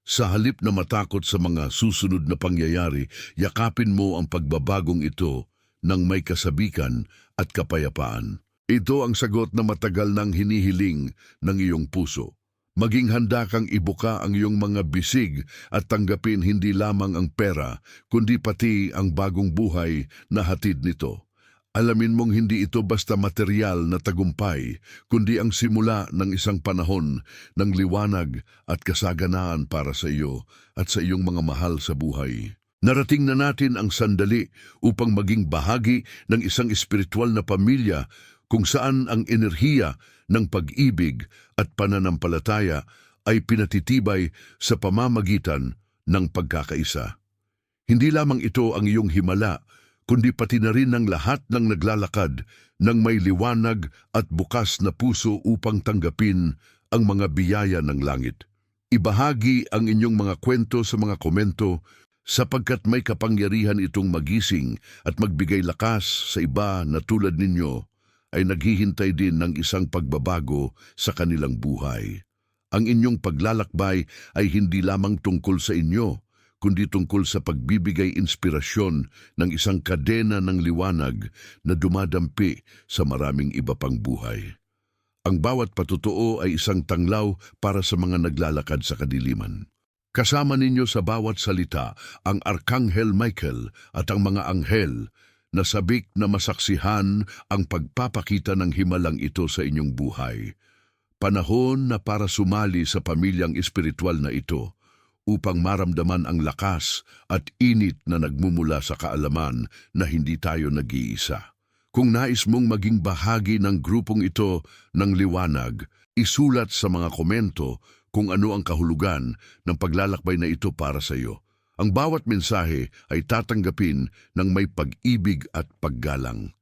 Sa halip na matakot sa mga susunod na pangyayari, yakapin mo ang pagbabagong ito ng may kasabikan at kapayapaan. Ito ang sagot na matagal nang hinihiling ng iyong puso. Maging handa kang ibuka ang iyong mga bisig at tanggapin hindi lamang ang pera, kundi pati ang bagong buhay na hatid nito. Alamin mong hindi ito basta material na tagumpay, kundi ang simula ng isang panahon ng liwanag at kasaganaan para sa iyo at sa iyong mga mahal sa buhay. Narating na natin ang sandali upang maging bahagi ng isang espiritual na pamilya kung saan ang enerhiya ng pag-ibig at pananampalataya ay pinatitibay sa pamamagitan ng pagkakaisa. Hindi lamang ito ang iyong himala, kundi pati na rin ang lahat ng naglalakad ng may liwanag at bukas na puso upang tanggapin ang mga biyaya ng langit. Ibahagi ang inyong mga kwento sa mga komento sapagkat may kapangyarihan itong magising at magbigay lakas sa iba na tulad ninyo ay naghihintay din ng isang pagbabago sa kanilang buhay. Ang inyong paglalakbay ay hindi lamang tungkol sa inyo, kundi tungkol sa pagbibigay inspirasyon ng isang kadena ng liwanag na dumadampi sa maraming iba pang buhay. Ang bawat patotoo ay isang tanglaw para sa mga naglalakad sa kadiliman. Kasama ninyo sa bawat salita ang Arkanghel Michael at ang mga anghel na sabik na masaksihan ang pagpapakita ng himalang ito sa inyong buhay. Panahon na para sumali sa pamilyang espiritual na ito upang maramdaman ang lakas at init na nagmumula sa kaalaman na hindi tayo nag-iisa. Kung nais mong maging bahagi ng grupong ito ng liwanag, isulat sa mga komento kung ano ang kahulugan ng paglalakbay na ito para sa iyo. Ang bawat mensahe ay tatanggapin ng may pag-ibig at paggalang.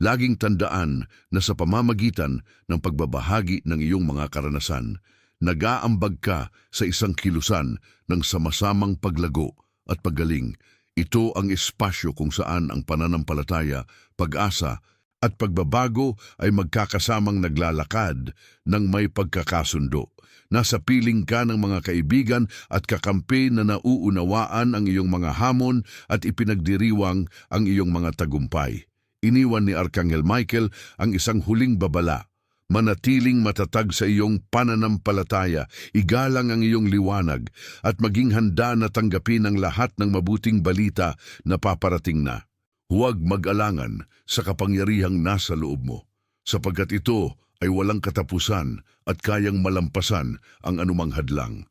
Laging tandaan na sa pamamagitan ng pagbabahagi ng iyong mga karanasan, nag-aambag ka sa isang kilusan ng sama-samang paglago at paggaling. Ito ang espasyo kung saan ang pananampalataya, pag-asa at pagbabago ay magkakasamang naglalakad ng may pagkakasundo. Nasa piling ka ng mga kaibigan at kakampi na nauunawaan ang iyong mga hamon at ipinagdiriwang ang iyong mga tagumpay. Iniwan ni Arkanghel Michael ang isang huling babala. Manatiling matatag sa iyong pananampalataya, igalang ang iyong liwanag at maging handa na tanggapin ang lahat ng mabuting balita na paparating na. Huwag mag-alangan sa kapangyarihang nasa loob mo, sapagkat ito ay walang katapusan at kayang malampasan ang anumang hadlang.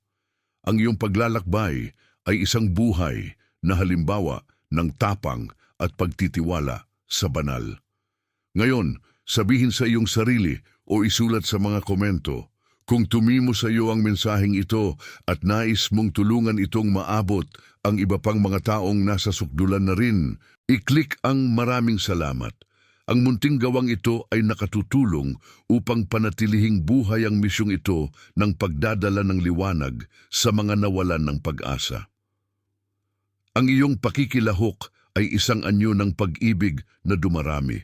Ang iyong paglalakbay ay isang buhay na halimbawa ng tapang at pagtitiwala sa banal. Ngayon, sabihin sa iyong sarili o isulat sa mga komento, kung tumimo sa iyo ang mensaheng ito at nais mong tulungan itong maabot ang iba pang mga taong nasa sukdulan na rin, i-click ang maraming salamat. Ang munting gawang ito ay nakatutulong upang panatilihing buhay ang misyong ito ng pagdadala ng liwanag sa mga nawalan ng pag-asa. Ang iyong pakikilahok ay isang anyo ng pag-ibig na dumarami.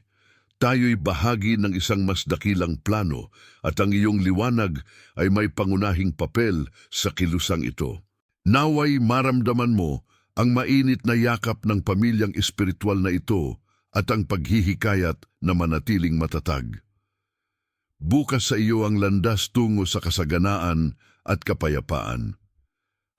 Tayo'y bahagi ng isang mas dakilang plano at ang iyong liwanag ay may pangunahing papel sa kilusang ito. Naway maramdaman mo ang mainit na yakap ng pamilyang espiritual na ito at ang paghihikayat na manatiling matatag. Bukas sa iyo ang landas tungo sa kasaganaan at kapayapaan.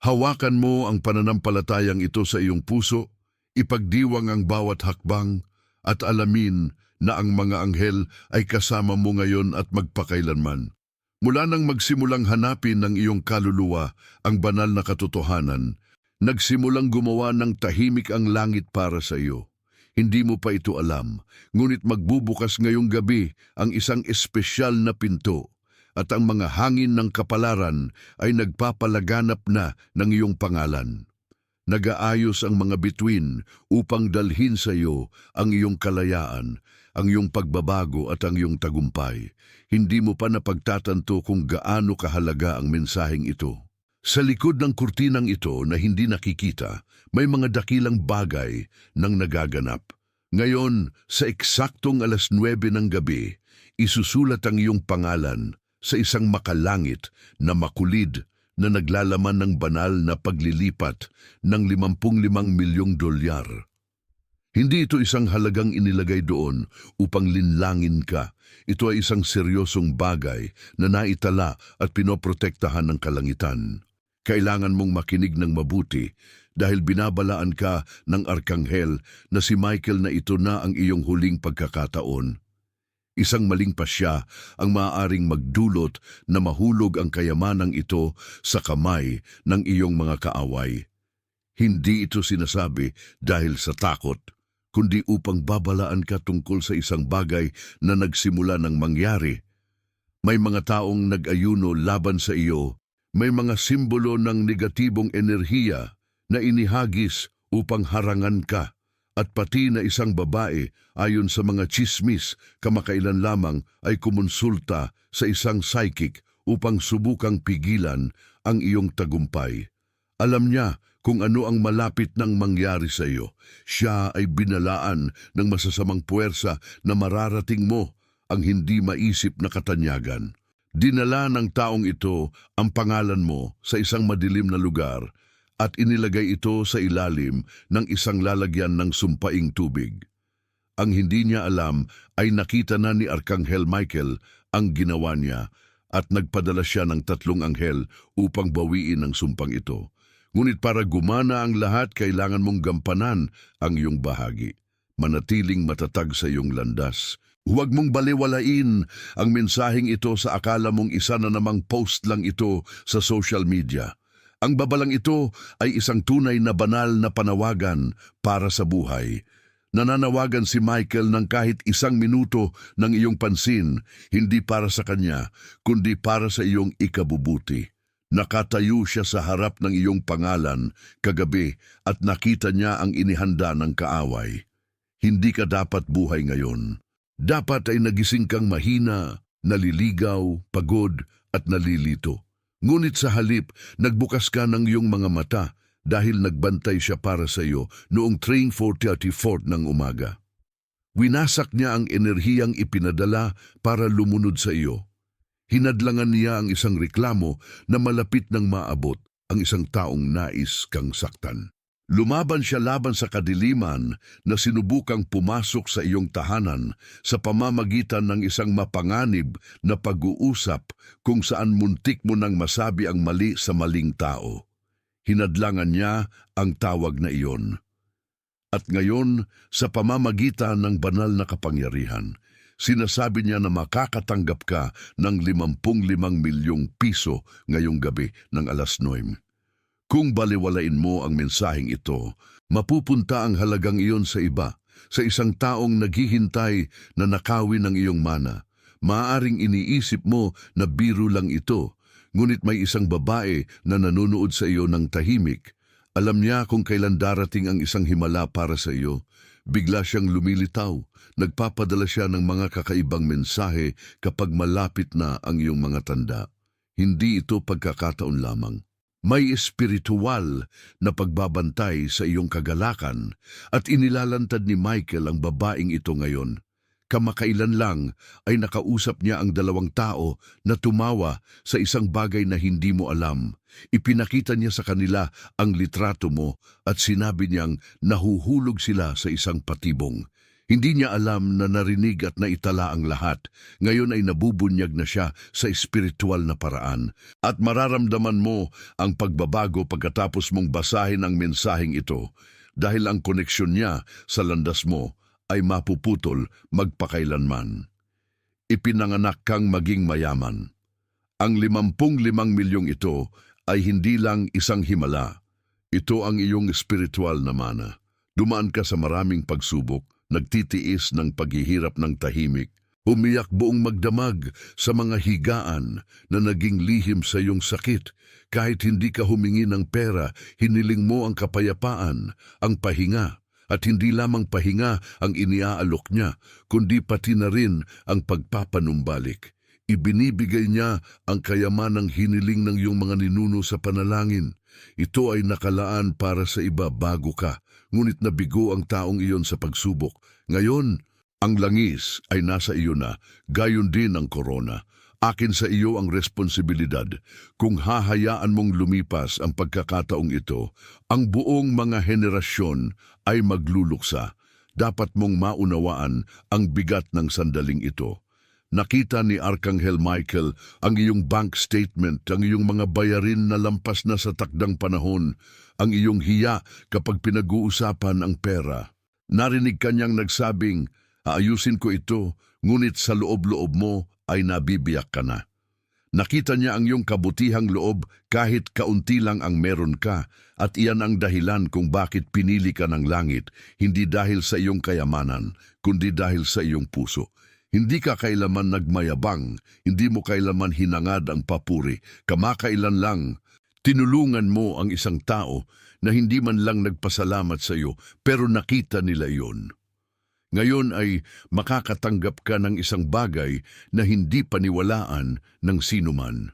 Hawakan mo ang pananampalatayang ito sa iyong puso, ipagdiwang ang bawat hakbang, at alamin na ang mga anghel ay kasama mo ngayon at magpakailanman. Mula nang magsimulang hanapin ng iyong kaluluwa ang banal na katotohanan, nagsimulang gumawa ng tahimik ang langit para sa iyo. Hindi mo pa ito alam, ngunit magbubukas ngayong gabi ang isang espesyal na pinto at ang mga hangin ng kapalaran ay nagpapalaganap na ng iyong pangalan. Nag-aayos ang mga bituin upang dalhin sa iyo ang iyong kalayaan, ang iyong pagbabago at ang iyong tagumpay. Hindi mo pa napagtatanto kung gaano kahalaga ang mensaheng ito. Sa likod ng kurtinang ito na hindi nakikita, may mga dakilang bagay nang nagaganap. Ngayon, sa eksaktong 9:00 ng gabi, isusulat ang iyong pangalan sa isang makalangit na makulid na naglalaman ng banal na paglilipat ng 55 milyong dolyar. Hindi ito isang halagang inilagay doon upang linlangin ka. Ito ay isang seryosong bagay na naitala at pinoprotektahan ng kalangitan. Kailangan mong makinig ng mabuti dahil binabalaan ka ng arkanghel na si Michael na ito na ang iyong huling pagkakataon. Isang maling pasya ang maaaring magdulot na mahulog ang kayamanang ito sa kamay ng iyong mga kaaway. Hindi ito sinasabi dahil sa takot, kundi upang babalaan ka tungkol sa isang bagay na nagsimula ng mangyari. May mga taong nag-ayuno laban sa iyo, may mga simbolo ng negatibong enerhiya na inihagis upang harangan ka. At pati na isang babae, ayon sa mga tsismis, kamakailan lamang ay kumonsulta sa isang psychic upang subukang pigilan ang iyong tagumpay. Alam niya kung ano ang malapit nang mangyari sa iyo. Siya ay binalaan ng masasamang puwersa na mararating mo ang hindi maisip na katanyagan. Dinala ng taong ito ang pangalan mo sa isang madilim na lugar at inilagay ito sa ilalim ng isang lalagyan ng sumpaing tubig. Ang hindi niya alam ay nakita na ni Arkanghel Michael ang ginawa niya at nagpadala siya ng 3 anghel upang bawiin ang sumpang ito. Ngunit para gumana ang lahat, kailangan mong gampanan ang iyong bahagi. Manatiling matatag sa iyong landas. Huwag mong baliwalain ang mensaheng ito sa akala mong isa na namang post lang ito sa social media. Ang babalang ito ay isang tunay na banal na panawagan para sa buhay. Nananawagan si Michael ng kahit 1 minuto ng iyong pansin, hindi para sa kanya, kundi para sa iyong ikabubuti. Nakatayo siya sa harap ng iyong pangalan kagabi at nakita niya ang inihanda ng kaaway. Hindi ka dapat buhay ngayon. Dapat ay nagising kang mahina, naliligaw, pagod at nalilito. Ngunit sa halip, nagbukas ka ng iyong mga mata dahil nagbantay siya para sa iyo noong 4:34 ng umaga. Winasak niya ang enerhiyang ipinadala para lumunod sa iyo. Hinadlangan niya ang isang reklamo na malapit ng maabot ang isang taong nais kang saktan. Lumaban siya laban sa kadiliman na sinubukang pumasok sa iyong tahanan sa pamamagitan ng isang mapanganib na pag-uusap kung saan muntik mo nang masabi ang mali sa maling tao. Hinadlangan niya ang tawag na iyon. At ngayon, sa pamamagitan ng banal na kapangyarihan, sinasabi niya na makakatanggap ka ng 55 milyong piso ngayong gabi ng 9:00. Kung baliwalain mo ang mensaheng ito, mapupunta ang halagang iyon sa iba, sa isang taong naghihintay na nakawin ang iyong mana. Maaaring iniisip mo na biro lang ito, ngunit may isang babae na nanonood sa iyo ng tahimik. Alam niya kung kailan darating ang isang himala para sa iyo. Bigla siyang lumilitaw. Nagpapadala siya ng mga kakaibang mensahe kapag malapit na ang iyong mga tanda. Hindi ito pagkakataon lamang. May espiritual na pagbabantay sa iyong kagalakan at inilalantad ni Michael ang babaeng ito ngayon. Kamakailan lang ay nakausap niya ang 2 tao na tumawa sa isang bagay na hindi mo alam. Ipinakita niya sa kanila ang litrato mo at sinabi niyang nahuhulog sila sa isang patibong. Hindi niya alam na narinig at naitala ang lahat. Ngayon ay nabubunyag na siya sa espiritual na paraan. At mararamdaman mo ang pagbabago pagkatapos mong basahin ang mensaheng ito dahil ang koneksyon niya sa landas mo ay mapuputol magpakailanman. Ipinanganak kang maging mayaman. Ang 55 milyong ito ay hindi lang isang himala. Ito ang iyong espiritual na mana. Dumaan ka sa maraming pagsubok, nagtitiis ng paghihirap ng tahimik, umiyak buong magdamag sa mga higaan na naging lihim sa iyong sakit. Kahit hindi ka humingi ng pera, hiniling mo ang kapayapaan, ang pahinga. At hindi lamang pahinga ang iniaalok niya, kundi pati na rin ang pagpapanumbalik. Ibinibigay niya ang kayamanang hiniling ng iyong mga ninuno sa panalangin. Ito ay nakalaan para sa iba bago ka, ngunit nabigo ang taong iyon sa pagsubok. Ngayon, ang langis ay nasa iyo na, gayon din ang korona. Akin sa iyo ang responsibilidad. Kung hahayaan mong lumipas ang pagkakataong ito, ang buong mga henerasyon ay magluluksa. Dapat mong maunawaan ang bigat ng sandaling ito. Nakita ni Arkanghel Michael ang iyong bank statement, ang iyong mga bayarin na lampas na sa takdang panahon, ang iyong hiya kapag pinag-uusapan ang pera. Narinig kanyang nagsabing, "Aayusin ko ito, ngunit sa loob-loob mo ay nabibiyak ka na." Nakita niya ang iyong kabutihang loob kahit kaunti lang ang meron ka, at iyan ang dahilan kung bakit pinili ka ng langit, hindi dahil sa iyong kayamanan, kundi dahil sa iyong puso. Hindi ka kailaman nagmayabang, hindi mo kailaman hinangad ang papuri, kamakailan lang tinulungan mo ang isang tao na hindi man lang nagpasalamat sa iyo, pero nakita nila iyon. Ngayon ay makakatanggap ka ng isang bagay na hindi paniwalaan ng sinuman.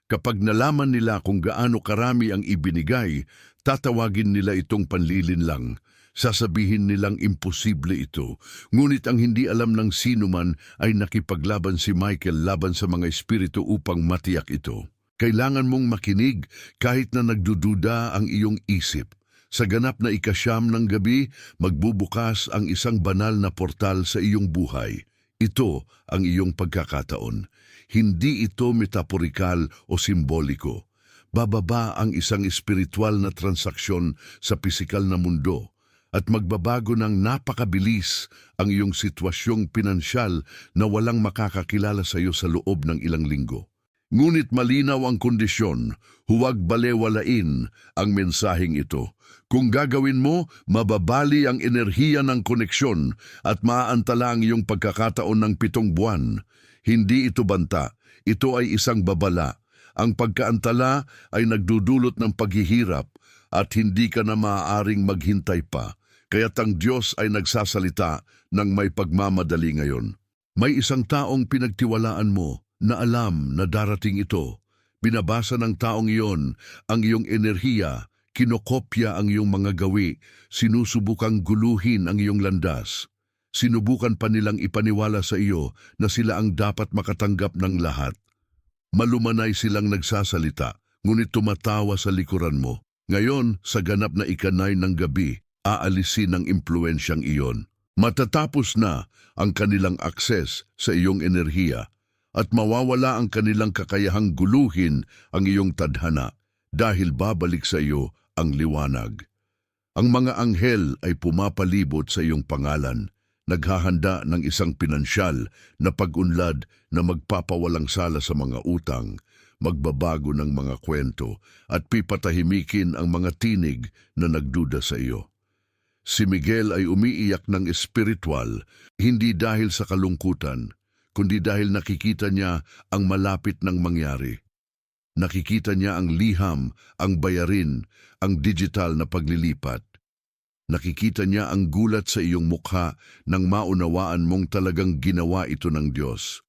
Kapag nalaman nila kung gaano karami ang ibinigay, tatawagin nila itong panlilinlang. Sasabihin nilang imposible ito. Ngunit ang hindi alam ng sinuman ay nakipaglaban si Michael laban sa mga espiritu upang matiyak ito. Kailangan mong makinig kahit na nagdududa ang iyong isip. Sa ganap na ikasyam ng gabi, magbubukas ang isang banal na portal sa iyong buhay. Ito ang iyong pagkakataon. Hindi ito metaporikal o simboliko. Bababa ang isang espiritual na transaksyon sa pisikal na mundo at magbabago ng napakabilis ang iyong sitwasyong pinansyal na walang makakakilala sa iyo sa loob ng ilang linggo. Ngunit malinaw ang kondisyon, huwag balewalain ang mensaheng ito. Kung gagawin mo, mababali ang enerhiya ng koneksyon at maaantala ang iyong pagkakataon ng 7 buwan. Hindi ito banta, ito ay isang babala. Ang pagkaantala ay nagdudulot ng paghihirap at hindi ka na maaaring maghintay pa. Kaya't ang Diyos ay nagsasalita ng may pagmamadali ngayon. May isang taong pinagtiwalaan mo na alam na darating ito. Binabasa ng taong iyon ang iyong enerhiya, kinokopya ang iyong mga gawi, sinusubukang guluhin ang iyong landas. Sinubukan pa nilang ipaniwala sa iyo na sila ang dapat makatanggap ng lahat. Malumanay silang nagsasalita, ngunit tumatawa sa likuran mo. Ngayon, sa ganap na ikanay ng gabi, aalisin ang impluensyang iyon. Matatapos na ang kanilang akses sa iyong enerhiya at mawawala ang kanilang kakayahang guluhin ang iyong tadhana dahil babalik sa iyo ang liwanag. Ang mga anghel ay pumapalibot sa iyong pangalan, naghahanda ng isang pinansyal na pag-unlad na magpapawalang sala sa mga utang, magbabago ng mga kwento at pipatahimikin ang mga tinig na nagduda sa iyo. Si Miguel ay umiiyak ng espiritual, hindi dahil sa kalungkutan, kundi dahil nakikita niya ang malapit ng mangyari. Nakikita niya ang liham, ang bayarin, ang digital na paglilipat. Nakikita niya ang gulat sa iyong mukha nang maunawaan mong talagang ginawa ito ng Diyos.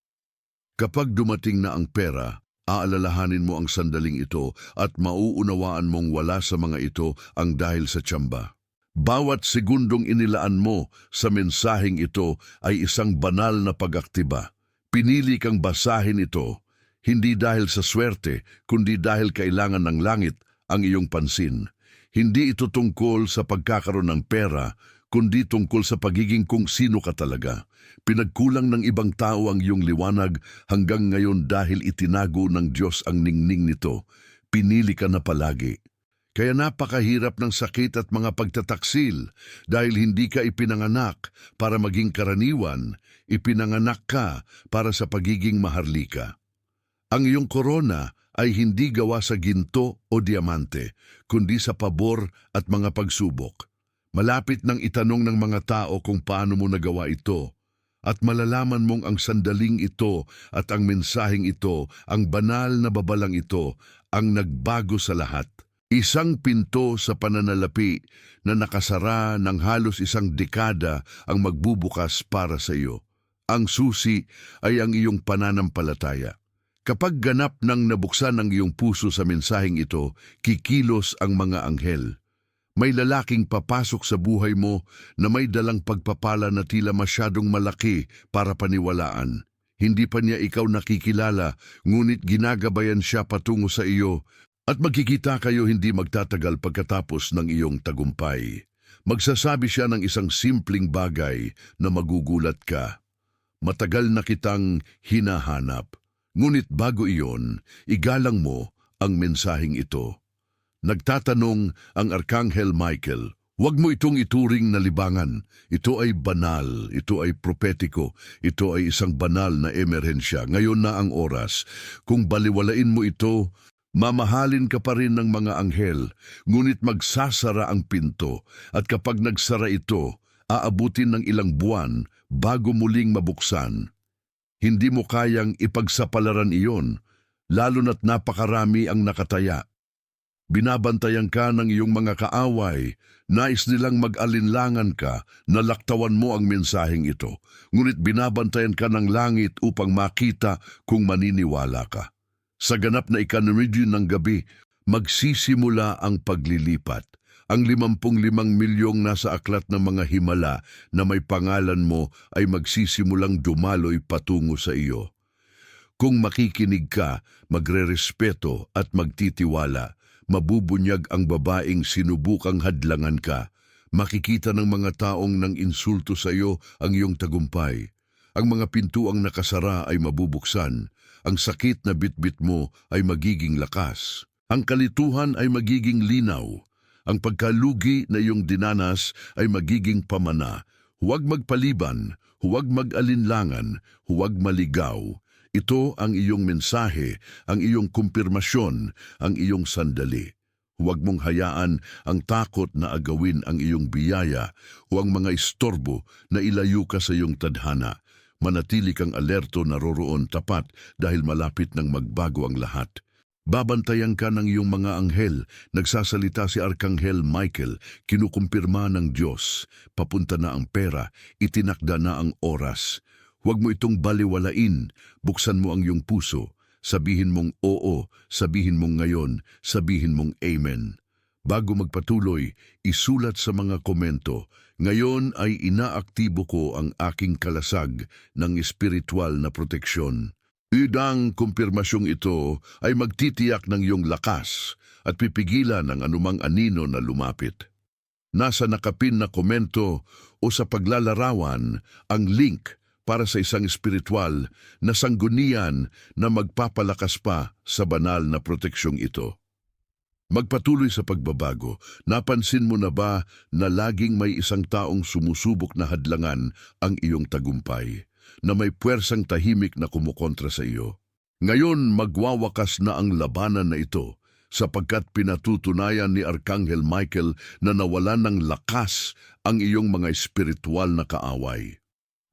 Kapag dumating na ang pera, aalalahanin mo ang sandaling ito at mauunawaan mong wala sa mga ito ang dahil sa tsamba. Bawat segundong inilaan mo sa mensaheng ito ay isang banal na pag-aktiba. Pinili kang basahin ito, hindi dahil sa swerte, kundi dahil kailangan ng langit ang iyong pansin. Hindi ito tungkol sa pagkakaroon ng pera, kundi tungkol sa pagiging kung sino ka talaga. Pinagkulang ng ibang tao ang iyong liwanag hanggang ngayon dahil itinago ng Diyos ang ningning nito. Pinili ka na palagi. Kaya napakahirap ng sakit at mga pagtataksil dahil hindi ka ipinanganak para maging karaniwan, ipinanganak ka para sa pagiging maharlika. Ang iyong korona ay hindi gawa sa ginto o diamante, kundi sa pabor at mga pagsubok. Malapit nang itanong ng mga tao kung paano mo nagawa ito, at malalaman mong ang sandaling ito at ang mensaheng ito, ang banal na babalang ito, ang nagbago sa lahat. Isang pinto sa pananalapi na nakasara ng halos isang dekada ang magbubukas para sa iyo. Ang susi ay ang iyong pananampalataya. Kapag ganap nang nabuksan ang iyong puso sa mensaheng ito, kikilos ang mga anghel. May lalaking papasok sa buhay mo na may dalang pagpapala na tila masyadong malaki para paniwalaan. Hindi pa niya ikaw nakikilala, ngunit ginagabayan siya patungo sa iyo at magkikita kayo hindi magtatagal pagkatapos ng iyong tagumpay. Magsasabi siya ng isang simpleng bagay na magugulat ka. Matagal na kitang hinahanap. Ngunit bago iyon, igalang mo ang mensaheng ito. Nagtatanong ang Arkanghel Michael, huwag mo itong ituring na libangan. Ito ay banal, ito ay propetiko, ito ay isang banal na emerhensya. Ngayon na ang oras. Kung baliwalain mo ito, mamahalin ka pa rin ng mga anghel, ngunit magsasara ang pinto. At kapag nagsara ito, aabutin ng ilang buwan bago muling mabuksan. Hindi mo kayang ipagsapalaran iyon, lalo na't napakarami ang nakataya. Binabantayan ka ng iyong mga kaaway, nais nilang mag-alinlangan ka na laktawan mo ang mensaheng ito, ngunit binabantayan ka ng langit upang makita kung maniniwala ka. Sa ganap na ikanomedyo ng gabi, magsisimula ang paglilipat. Ang 55 milyong nasa aklat ng mga himala na may pangalan mo ay magsisimulang dumaloy patungo sa iyo. Kung makikinig ka, magrerespeto at magtitiwala, mabubunyag ang babaeng sinubukang hadlangan ka. Makikita ng mga taong nang insulto sa iyo ang iyong tagumpay. Ang mga pintuang nakasara ay mabubuksan. Ang sakit na bitbit mo ay magiging lakas. Ang kalituhan ay magiging linaw. Ang pagkalugi na iyong dinanas ay magiging pamana. Huwag magpaliban, huwag mag-alinlangan, huwag maligaw. Ito ang iyong mensahe, ang iyong kumpirmasyon, ang iyong sandali. Huwag mong hayaan ang takot na agawin ang iyong biyaya o ang mga istorbo na ilayo ka sa iyong tadhana. Manatili kang alerto na roroon tapat dahil malapit nang magbago ang lahat. Babantayan ka ng iyong mga anghel, nagsasalita si Arkanghel Michael, kinukumpirma ng Diyos. Papunta na ang pera, itinakda na ang oras. Huwag mo itong baliwalain, buksan mo ang iyong puso. Sabihin mong oo, sabihin mong ngayon, sabihin mong amen. Bago magpatuloy, isulat sa mga komento, ngayon ay inaaktibo ko ang aking kalasag ng espiritual na proteksyon. Idang kumpirmasyong ito ay magtitiyak ng iyong lakas at pipigilan ng anumang anino na lumapit. Nasa nakapin na komento o sa paglalarawan ang link para sa isang espiritual na sanggunian na magpapalakas pa sa banal na proteksyong ito. Magpatuloy sa pagbabago, napansin mo na ba na laging may isang taong sumusubok na hadlangan ang iyong tagumpay, na may puwersang tahimik na kumukontra sa iyo? Ngayon magwawakas na ang labanan na ito, sapagkat pinatutunayan ni Arkanghel Michael na nawalan ng lakas ang iyong mga espiritual na kaaway.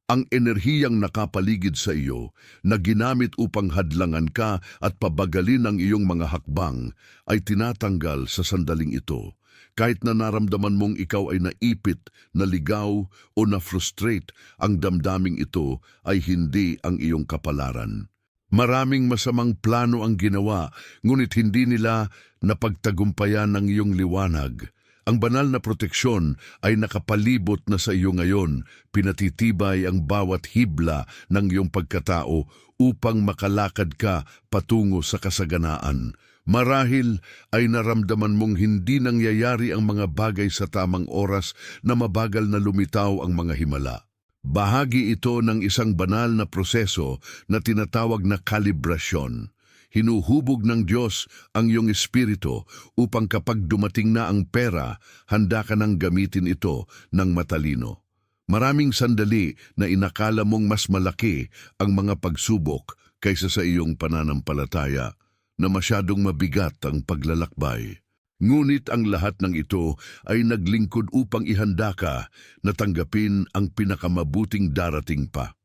Ang enerhiyang nakapaligid sa iyo na ginamit upang hadlangan ka at pabagalin ang iyong mga hakbang ay tinatanggal sa sandaling ito. Kahit na naramdaman mong ikaw ay naipit, naligaw o na-frustrate, ang damdaming ito ay hindi ang iyong kapalaran. Maraming masamang plano ang ginawa, ngunit hindi nila napagtagumpayan ang iyong liwanag. Ang banal na proteksyon ay nakapalibot na sa iyo ngayon, pinatitibay ang bawat hibla ng iyong pagkatao upang makalakad ka patungo sa kasaganaan. Marahil ay naramdaman mong hindi nangyayari ang mga bagay sa tamang oras na mabagal na lumitaw ang mga himala. Bahagi ito ng isang banal na proseso na tinatawag na kalibrasyon. Hinuhubog ng Diyos ang iyong espiritu upang kapag dumating na ang pera, handa ka nang gamitin ito ng matalino. Maraming sandali na inakala mong mas malaki ang mga pagsubok kaysa sa iyong pananampalataya, na masyadong mabigat ang paglalakbay. Ngunit ang lahat ng ito ay naglingkod upang ihanda ka na tanggapin ang pinakamabuting darating pa.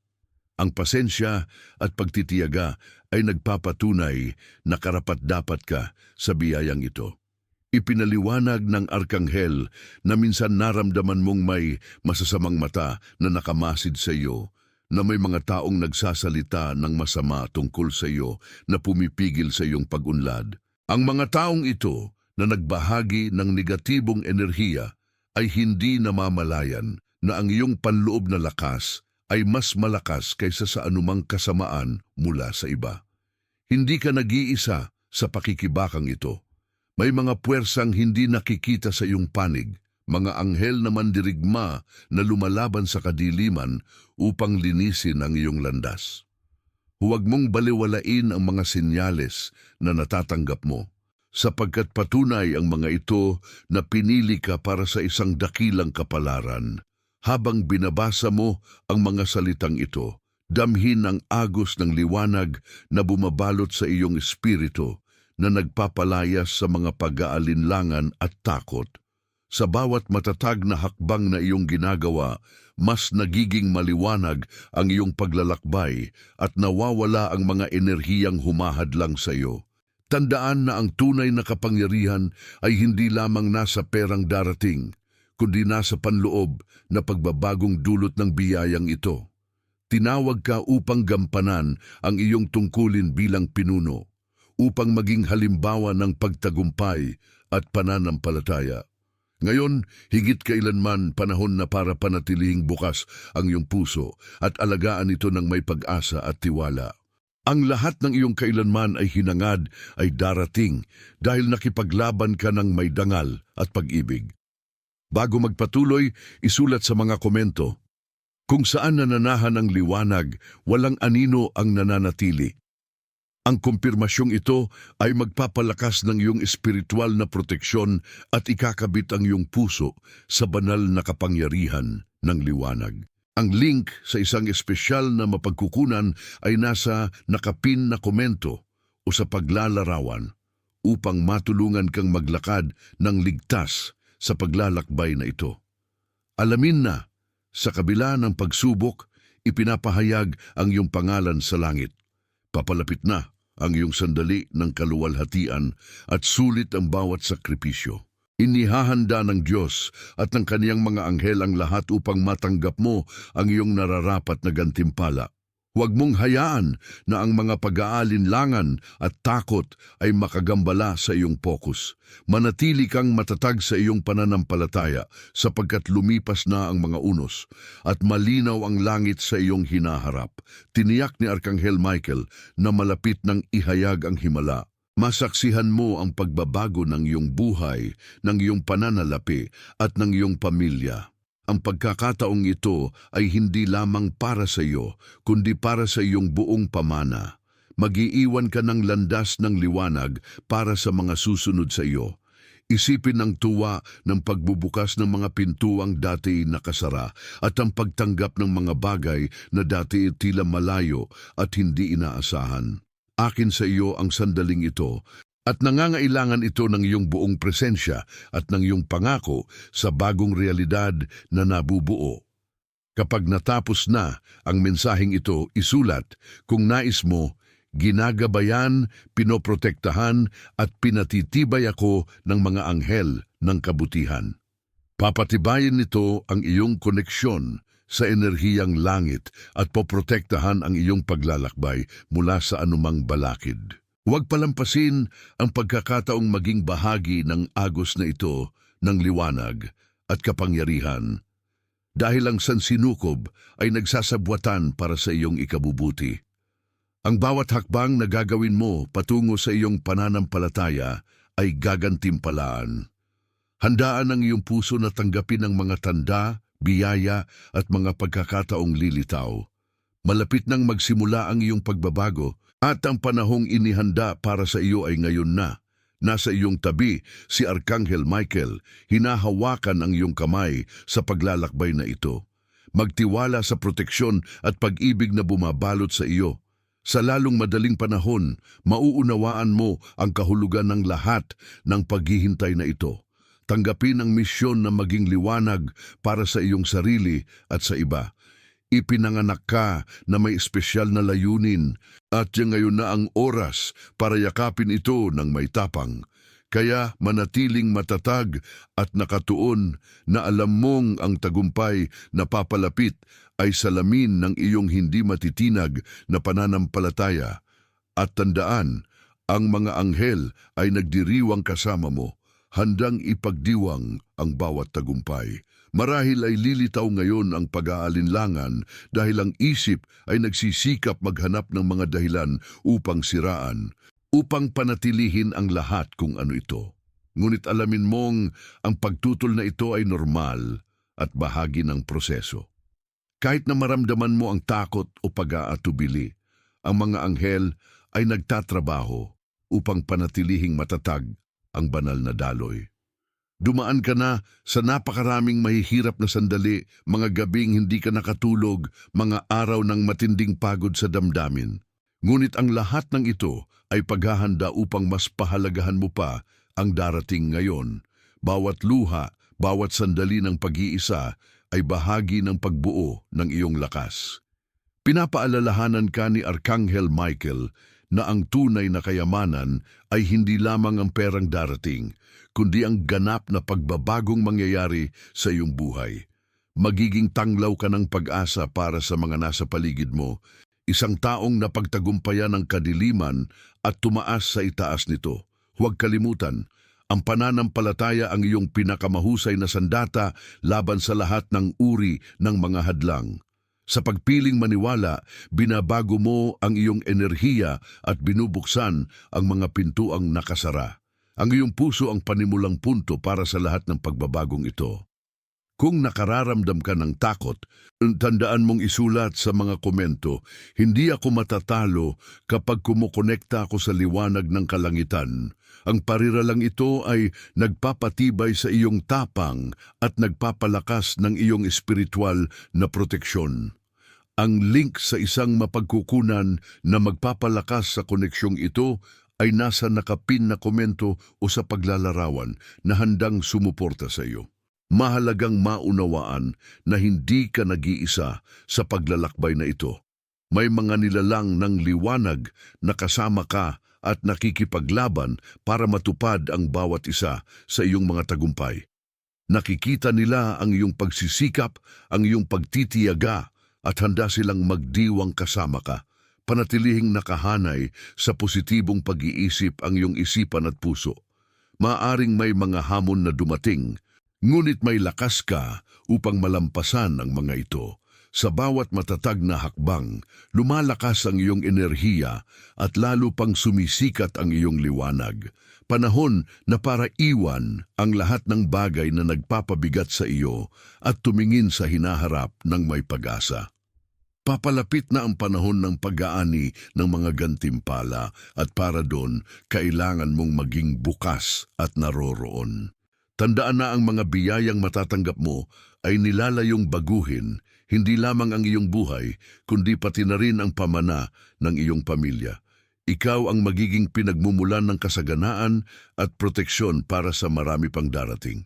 Ang pasensya at pagtitiyaga ay nagpapatunay na karapat-dapat ka sa biyayang ito. Ipinaliwanag ng Arkanghel na minsan naramdaman mong may masasamang mata na nakamasid sa iyo, na may mga taong nagsasalita ng masama tungkol sa iyo na pumipigil sa iyong pag-unlad. Ang mga taong ito na nagbahagi ng negatibong enerhiya ay hindi namamalayan na ang iyong panloob na lakas ay mas malakas kaysa sa anumang kasamaan mula sa iba. Hindi ka nag-iisa sa pakikibakang ito. May mga puwersang hindi nakikita sa iyong panig, mga anghel na mandirigma na lumalaban sa kadiliman upang linisin ang iyong landas. Huwag mong baliwalain ang mga senyales na natatanggap mo, sapagkat patunay ang mga ito na pinili ka para sa isang dakilang kapalaran. Habang binabasa mo ang mga salitang ito, damhin ang agos ng liwanag na bumabalot sa iyong espiritu na nagpapalayas sa mga pag-aalinlangan at takot. Sa bawat matatag na hakbang na iyong ginagawa, mas nagiging maliwanag ang iyong paglalakbay at nawawala ang mga enerhiyang humahadlang sa iyo. Tandaan na ang tunay na kapangyarihan ay hindi lamang nasa perang darating, kundi nasa panloob na pagbabagong dulot ng biyayang ito. Tinawag ka upang gampanan ang iyong tungkulin bilang pinuno, upang maging halimbawa ng pagtagumpay at pananampalataya. Ngayon, higit kailanman panahon na para panatilihing bukas ang iyong puso at alagaan ito ng may pag-asa at tiwala. Ang lahat ng iyong kailanman ay hinangad ay darating dahil nakipaglaban ka ng may dangal at pag-ibig. Bago magpatuloy, isulat sa mga komento, kung saan nananahan ang liwanag, walang anino ang nananatili. Ang kumpirmasyong ito ay magpapalakas ng iyong espiritual na proteksyon at ikakabit ang iyong puso sa banal na kapangyarihan ng liwanag. Ang link sa isang espesyal na mapagkukunan ay nasa nakapin na komento o sa paglalarawan upang matulungan kang maglakad ng ligtas sa paglalakbay na ito. Alamin na, sa kabila ng pagsubok, ipinapahayag ang iyong pangalan sa langit. Papalapit na ang iyong sandali ng kaluwalhatian at sulit ang bawat sakripisyo. Inihahanda ng Diyos at ng kaniyang mga anghel ang lahat upang matanggap mo ang iyong nararapat na gantimpala. Huwag mong hayaan na ang mga pag-aalinlangan at takot ay makagambala sa iyong pokus. Manatili kang matatag sa iyong pananampalataya sapagkat lumipas na ang mga unos at malinaw ang langit sa iyong hinaharap. Tiniyak ni Arkanghel Michael na malapit ng ihayag ang himala. Masaksihan mo ang pagbabago ng iyong buhay, ng iyong pananalapi at ng iyong pamilya. Ang pagkakataong ito ay hindi lamang para sa iyo, kundi para sa iyong buong pamana. Mag-iiwan ka ng landas ng liwanag para sa mga susunod sa iyo. Isipin ang tuwa ng pagbubukas ng mga pintuang dati nakasara at ang pagtanggap ng mga bagay na dati tila malayo at hindi inaasahan. Akin sa iyo ang sandaling ito at nangangailangan ito ng iyong buong presensya at ng iyong pangako sa bagong realidad na nabubuo. Kapag natapos na ang mensaheng ito, isulat kung nais mo, ginagabayan, pinoprotektahan at pinatitibay ako ng mga anghel ng kabutihan. Papatibayin nito ang iyong koneksyon sa enerhiyang langit at poprotektahan ang iyong paglalakbay mula sa anumang balakid. Huwag palampasin ang pagkakataong maging bahagi ng agos na ito ng liwanag at kapangyarihan dahil ang sansinukob ay nagsasabwatan para sa iyong ikabubuti. Ang bawat hakbang na gagawin mo patungo sa iyong pananampalataya ay gagantimpalaan. Handaan ang iyong puso na tanggapin ang mga tanda, biyaya at mga pagkakataong lilitaw. Malapit nang magsimula ang iyong pagbabago at ang panahong inihanda para sa iyo ay ngayon na. Nasa iyong tabi si Arkanghel Michael, hinahawakan ang iyong kamay sa paglalakbay na ito. Magtiwala sa proteksyon at pag-ibig na bumabalot sa iyo. Sa lalong madaling panahon, mauunawaan mo ang kahulugan ng lahat ng paghihintay na ito. Tanggapin ang misyon na maging liwanag para sa iyong sarili at sa iba. Ipinanganak ka na may espesyal na layunin at ngayon na ang oras para yakapin ito ng may tapang. Kaya manatiling matatag at nakatuon na alam mong ang tagumpay na papalapit ay salamin ng iyong hindi matitinag na pananampalataya. At tandaan, ang mga anghel ay nagdiriwang kasama mo. handang ipagdiwang ang bawat tagumpay. Marahil ay lilitaw ngayon ang pag-aalinlangan dahil ang isip ay nagsisikap maghanap ng mga dahilan upang siraan, upang panatilihin ang lahat kung ano ito. Ngunit alamin mong ang pagtutol na ito ay normal at bahagi ng proseso. Kahit na maramdaman mo ang takot o pag-aatubili, ang mga anghel ay nagtatrabaho upang panatilihing matatag ang banal na daloy. Dumaan ka na sa napakaraming mahihirap na sandali, mga gabing hindi ka nakatulog, mga araw ng matinding pagod sa damdamin. Ngunit ang lahat ng ito ay paghahanda upang mas pahalagahan mo pa ang darating ngayon. Bawat luha, bawat sandali ng pag-iisa ay bahagi ng pagbuo ng iyong lakas. Pinapaalalahanan ka ni Arkanghel Michael na ang tunay na kayamanan ay hindi lamang ang perang darating, kundi ang ganap na pagbabagong mangyayari sa iyong buhay. Magiging tanglaw ka ng pag-asa para sa mga nasa paligid mo, isang taong napagtagumpayan ng kadiliman at tumaas sa itaas nito. Huwag kalimutan, ang pananampalataya ang iyong pinakamahusay na sandata laban sa lahat ng uri ng mga hadlang. Sa pagpiling maniwala, binabago mo ang iyong enerhiya at binubuksan ang mga pintuang nakasara. Ang iyong puso ang panimulang punto para sa lahat ng pagbabagong ito. Kung nakararamdam ka ng takot, tandaan mong isulat sa mga komento, hindi ako matatalo kapag kumukonekta ako sa liwanag ng kalangitan. Ang pariralang ito ay nagpapatibay sa iyong tapang at nagpapalakas ng iyong espiritual na proteksyon. Ang link sa isang mapagkukunan na magpapalakas sa koneksyong ito ay nasa nakapin na komento o sa paglalarawan na handang sumuporta sa iyo. Mahalagang maunawaan na hindi ka nag-iisa sa paglalakbay na ito. May mga nilalang ng liwanag na kasama ka at nakikipaglaban para matupad ang bawat isa sa iyong mga tagumpay. Nakikita nila ang iyong pagsisikap, ang iyong pagtitiyaga at handa silang magdiwang kasama ka. Panatilihing nakahanay sa positibong pag-iisip ang iyong isipan at puso. Maaring may mga hamon na dumating, ngunit may lakas ka upang malampasan ang mga ito. Sa bawat matatag na hakbang, lumalakas ang iyong enerhiya at lalo pang sumisikat ang iyong liwanag. Panahon na para iwan ang lahat ng bagay na nagpapabigat sa iyo at tumingin sa hinaharap ng may pag-asa. Papalapit na ang panahon ng pag-aani ng mga gantimpala at para doon, kailangan mong maging bukas at naroroon. Tandaan na ang mga biyayang matatanggap mo ay nilalayong baguhin, hindi lamang ang iyong buhay, kundi pati na rin ang pamana ng iyong pamilya. Ikaw ang magiging pinagmumulan ng kasaganaan at proteksyon para sa marami pang darating.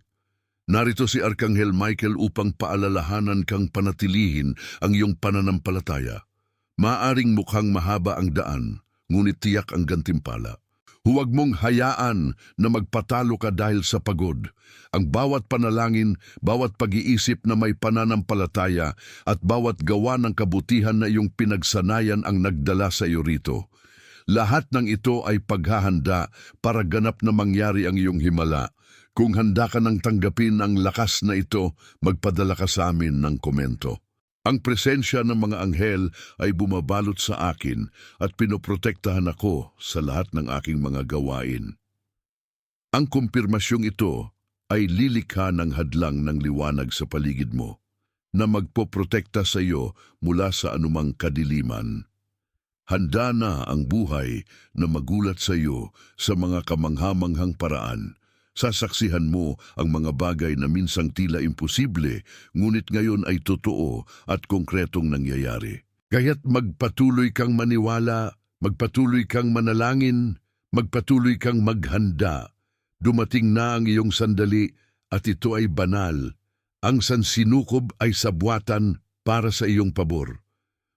Narito si Arkanghel Michael upang paalalahanan kang panatilihin ang iyong pananampalataya. Maaring mukhang mahaba ang daan, ngunit tiyak ang gantimpala. Huwag mong hayaan na magpatalo ka dahil sa pagod. Ang bawat panalangin, bawat pag-iisip na may pananampalataya at bawat gawa ng kabutihan na iyong pinagsanayan ang nagdala sa iyo rito. Lahat ng ito ay paghahanda para ganap na mangyari ang iyong himala. Kung handa ka nang tanggapin ang lakas na ito, magpadala ka sa amin ng komento. Ang presensya ng mga anghel ay bumabalot sa akin at pinoprotektahan ako sa lahat ng aking mga gawain. Ang kumpirmasyong ito ay lilikha ng hadlang ng liwanag sa paligid mo na magpoprotekta sa iyo mula sa anumang kadiliman. Handa na ang buhay na magulat sa iyo sa mga kamanghamanghang paraan. Sasaksihan mo ang mga bagay na minsang tila imposible, ngunit ngayon ay totoo at konkretong nangyayari. Kaya't magpatuloy kang maniwala, magpatuloy kang manalangin, magpatuloy kang maghanda. Dumating na ang iyong sandali at ito ay banal. Ang sansinukob ay sabwatan para sa iyong pabor.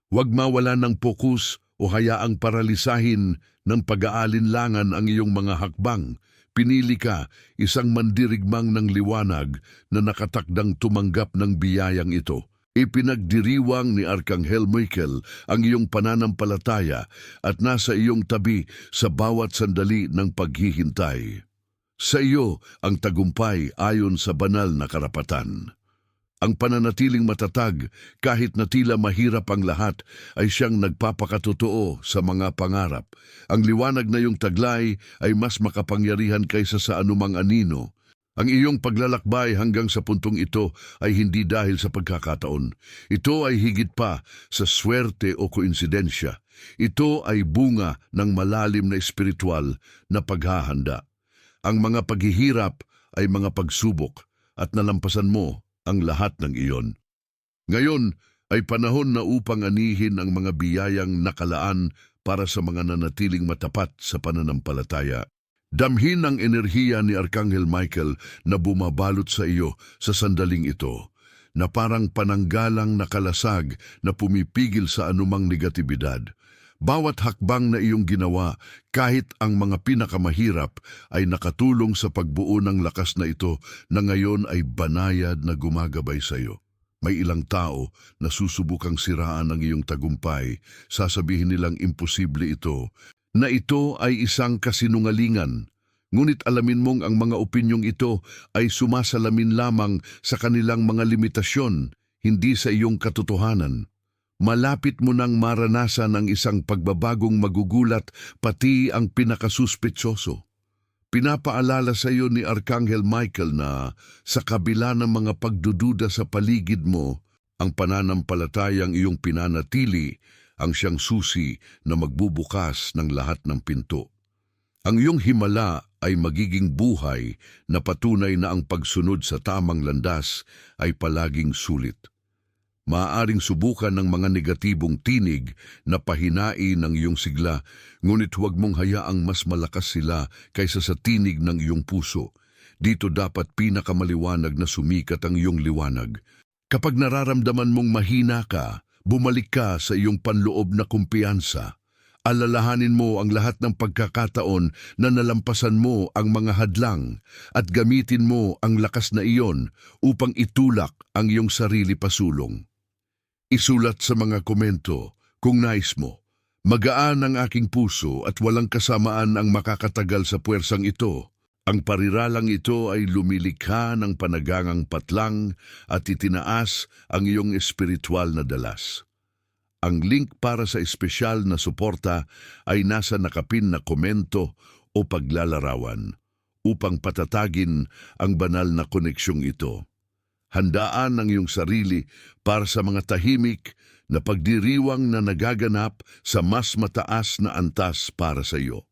Huwag mawala ng pokus o hayaang paralisahin ng pag-aalinlangan ang iyong mga hakbang. Pinili ka, isang mandirigmang ng liwanag na nakatakdang tumanggap ng biyayang ito. Ipinagdiriwang ni Arkanghel Michael ang iyong pananampalataya at nasa iyong tabi sa bawat sandali ng paghihintay. Sa iyo ang tagumpay ayon sa banal na karapatan. Ang pananatiling matatag kahit na tila mahirap ang lahat ay siyang nagpapakatotoo sa mga pangarap. Ang liwanag na iyong taglay ay mas makapangyarihan kaysa sa anumang anino. Ang iyong paglalakbay hanggang sa puntong ito ay hindi dahil sa pagkakataon. Ito ay higit pa sa swerte o koinsidensya. Ito ay bunga ng malalim na espiritual na paghahanda. Ang mga paghihirap ay mga pagsubok at nalampasan mo ang lahat ng iyon. Ngayon ay panahon na upang anihin ang mga biyayang nakalaan para sa mga nanatiling matapat sa pananampalataya. Damhin ang enerhiya ni Arkanghel Michael na bumabalot sa iyo sa sandaling ito, na parang pananggalang nakalasag na pumipigil sa anumang negatibidad. Bawat hakbang na iyong ginawa, kahit ang mga pinakamahirap, ay nakatulong sa pagbuo ng lakas na ito na ngayon ay banayad na gumagabay sa iyo. May ilang tao na susubukang siraan ang iyong tagumpay, sasabihin nilang imposible ito, na ito ay isang kasinungalingan. Ngunit alamin mong ang mga opinyong ito ay sumasalamin lamang sa kanilang mga limitasyon, hindi sa iyong katotohanan. Malapit mo nang maranasan ang isang pagbabagong magugulat pati ang pinakasuspetsoso. Pinapaalala sa iyo ni Arkanghel Michael na sa kabila ng mga pagdududa sa paligid mo, ang pananampalatayang iyong pinanatili ang siyang susi na magbubukas ng lahat ng pinto. Ang iyong himala ay magiging buhay na patunay na ang pagsunod sa tamang landas ay palaging sulit. Maaaring subukan ng mga negatibong tinig na pahinain ang iyong sigla, ngunit huwag mong hayaang mas malakas sila kaysa sa tinig ng iyong puso. Dito dapat pinakamaliwanag na sumikat ang iyong liwanag. Kapag nararamdaman mong mahina ka, bumalik ka sa iyong panloob na kumpiyansa. Alalahanin mo ang lahat ng pagkakataon na nalampasan mo ang mga hadlang at gamitin mo ang lakas na iyon upang itulak ang iyong sarili pasulong. Isulat sa mga komento kung nais mo. Magaan ang aking puso at walang kasamaan ang makakatagal sa puwersang ito. Ang pariralang ito ay lumilikha ng panagangang patlang at itinaas ang iyong espiritual na dalas. Ang link para sa espesyal na suporta ay nasa nakapin na komento o paglalarawan upang patatagin ang banal na koneksyong ito. Handaan ang iyong sarili para sa mga tahimik na pagdiriwang na nagaganap sa mas mataas na antas para sa iyo.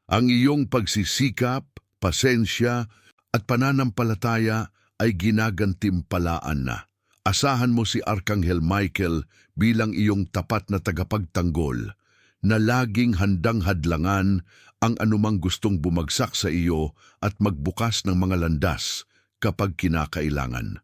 Ang iyong pagsisikap, pasensya at pananampalataya ay ginagantimpalaan na. Asahan mo si Arkanghel Michael bilang iyong tapat na tagapagtanggol na laging handang hadlangan ang anumang gustong bumagsak sa iyo at magbukas ng mga landas kapag kinakailangan.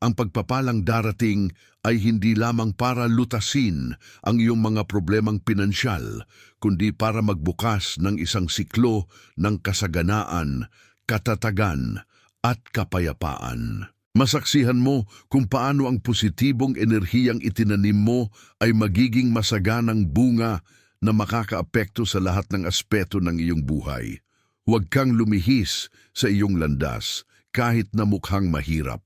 Ang pagpapalang darating ay hindi lamang para lutasin ang iyong mga problemang pinansyal, kundi para magbukas ng isang siklo ng kasaganaan, katatagan at kapayapaan. Masaksihan mo kung paano ang positibong enerhiyang itinanim mo ay magiging masaganang bunga na makakaapekto sa lahat ng aspeto ng iyong buhay. Huwag kang lumihis sa iyong landas kahit na mukhang mahirap.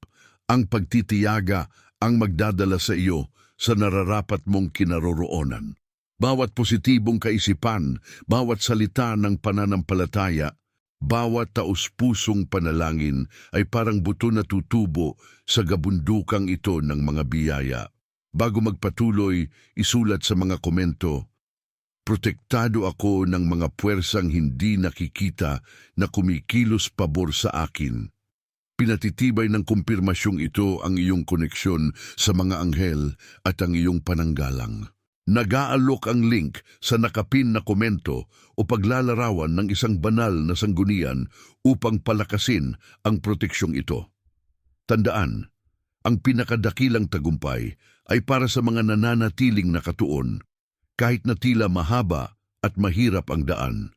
Ang pagtitiyaga ang magdadala sa iyo sa nararapat mong kinaroroonan. Bawat positibong kaisipan, bawat salita ng pananampalataya, bawat taus-pusong panalangin ay parang buto na tutubo sa gabundukang ito ng mga biyaya. Bago magpatuloy, isulat sa mga komento, protektado ako ng mga puwersang hindi nakikita na kumikilos pabor sa akin. Pinatitibay ng kumpirmasyong ito ang iyong koneksyon sa mga anghel at ang iyong pananggalang. Nag-aalok ang link sa nakapin na komento o paglalarawan ng isang banal na sanggunian upang palakasin ang proteksyong ito. Tandaan, ang pinakadakilang tagumpay ay para sa mga nananatiling nakatuon, kahit na tila mahaba at mahirap ang daan.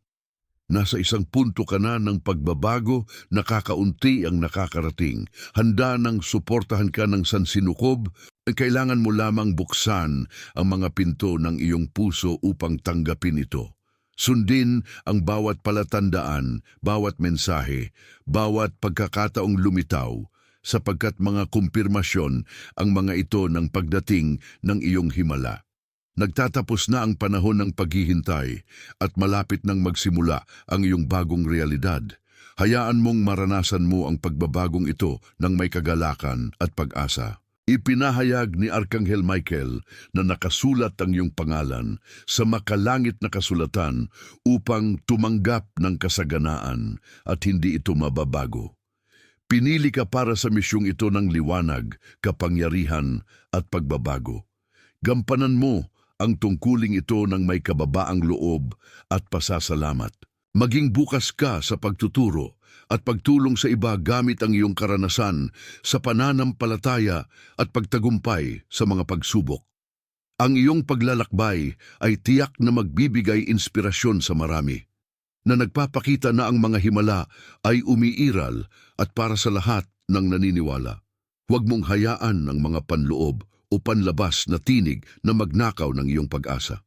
Nasa isang punto ka na ng pagbabago, nakakaunti ang nakakarating. Handa nang suportahan ka ng sansinukob, kailangan mo lamang buksan ang mga pinto ng iyong puso upang tanggapin ito. Sundin ang bawat palatandaan, bawat mensahe, bawat pagkakataong lumitaw, sapagkat mga kumpirmasyon ang mga ito ng pagdating ng iyong himala. Nagtatapos na ang panahon ng paghihintay at malapit nang magsimula ang iyong bagong realidad. Hayaan mong maranasan mo ang pagbabagong ito ng may kagalakan at pag-asa. Ipinahayag ni Arkanghel Michael na nakasulat ang iyong pangalan sa makalangit na kasulatan upang tumanggap ng kasaganaan at hindi ito mababago. Pinili ka para sa misyong ito ng liwanag, kapangyarihan at pagbabago. Gampanan mo ang tungkuling ito ng may kababaang loob at pasasalamat. Maging bukas ka sa pagtuturo at pagtulong sa iba gamit ang iyong karanasan sa pananampalataya at pagtagumpay sa mga pagsubok. Ang iyong paglalakbay ay tiyak na magbibigay inspirasyon sa marami, na nagpapakita na ang mga himala ay umiiral at para sa lahat ng naniniwala. Huwag mong hayaan ng mga panloob o panlabas na tinig na magnakaw ng iyong pag-asa.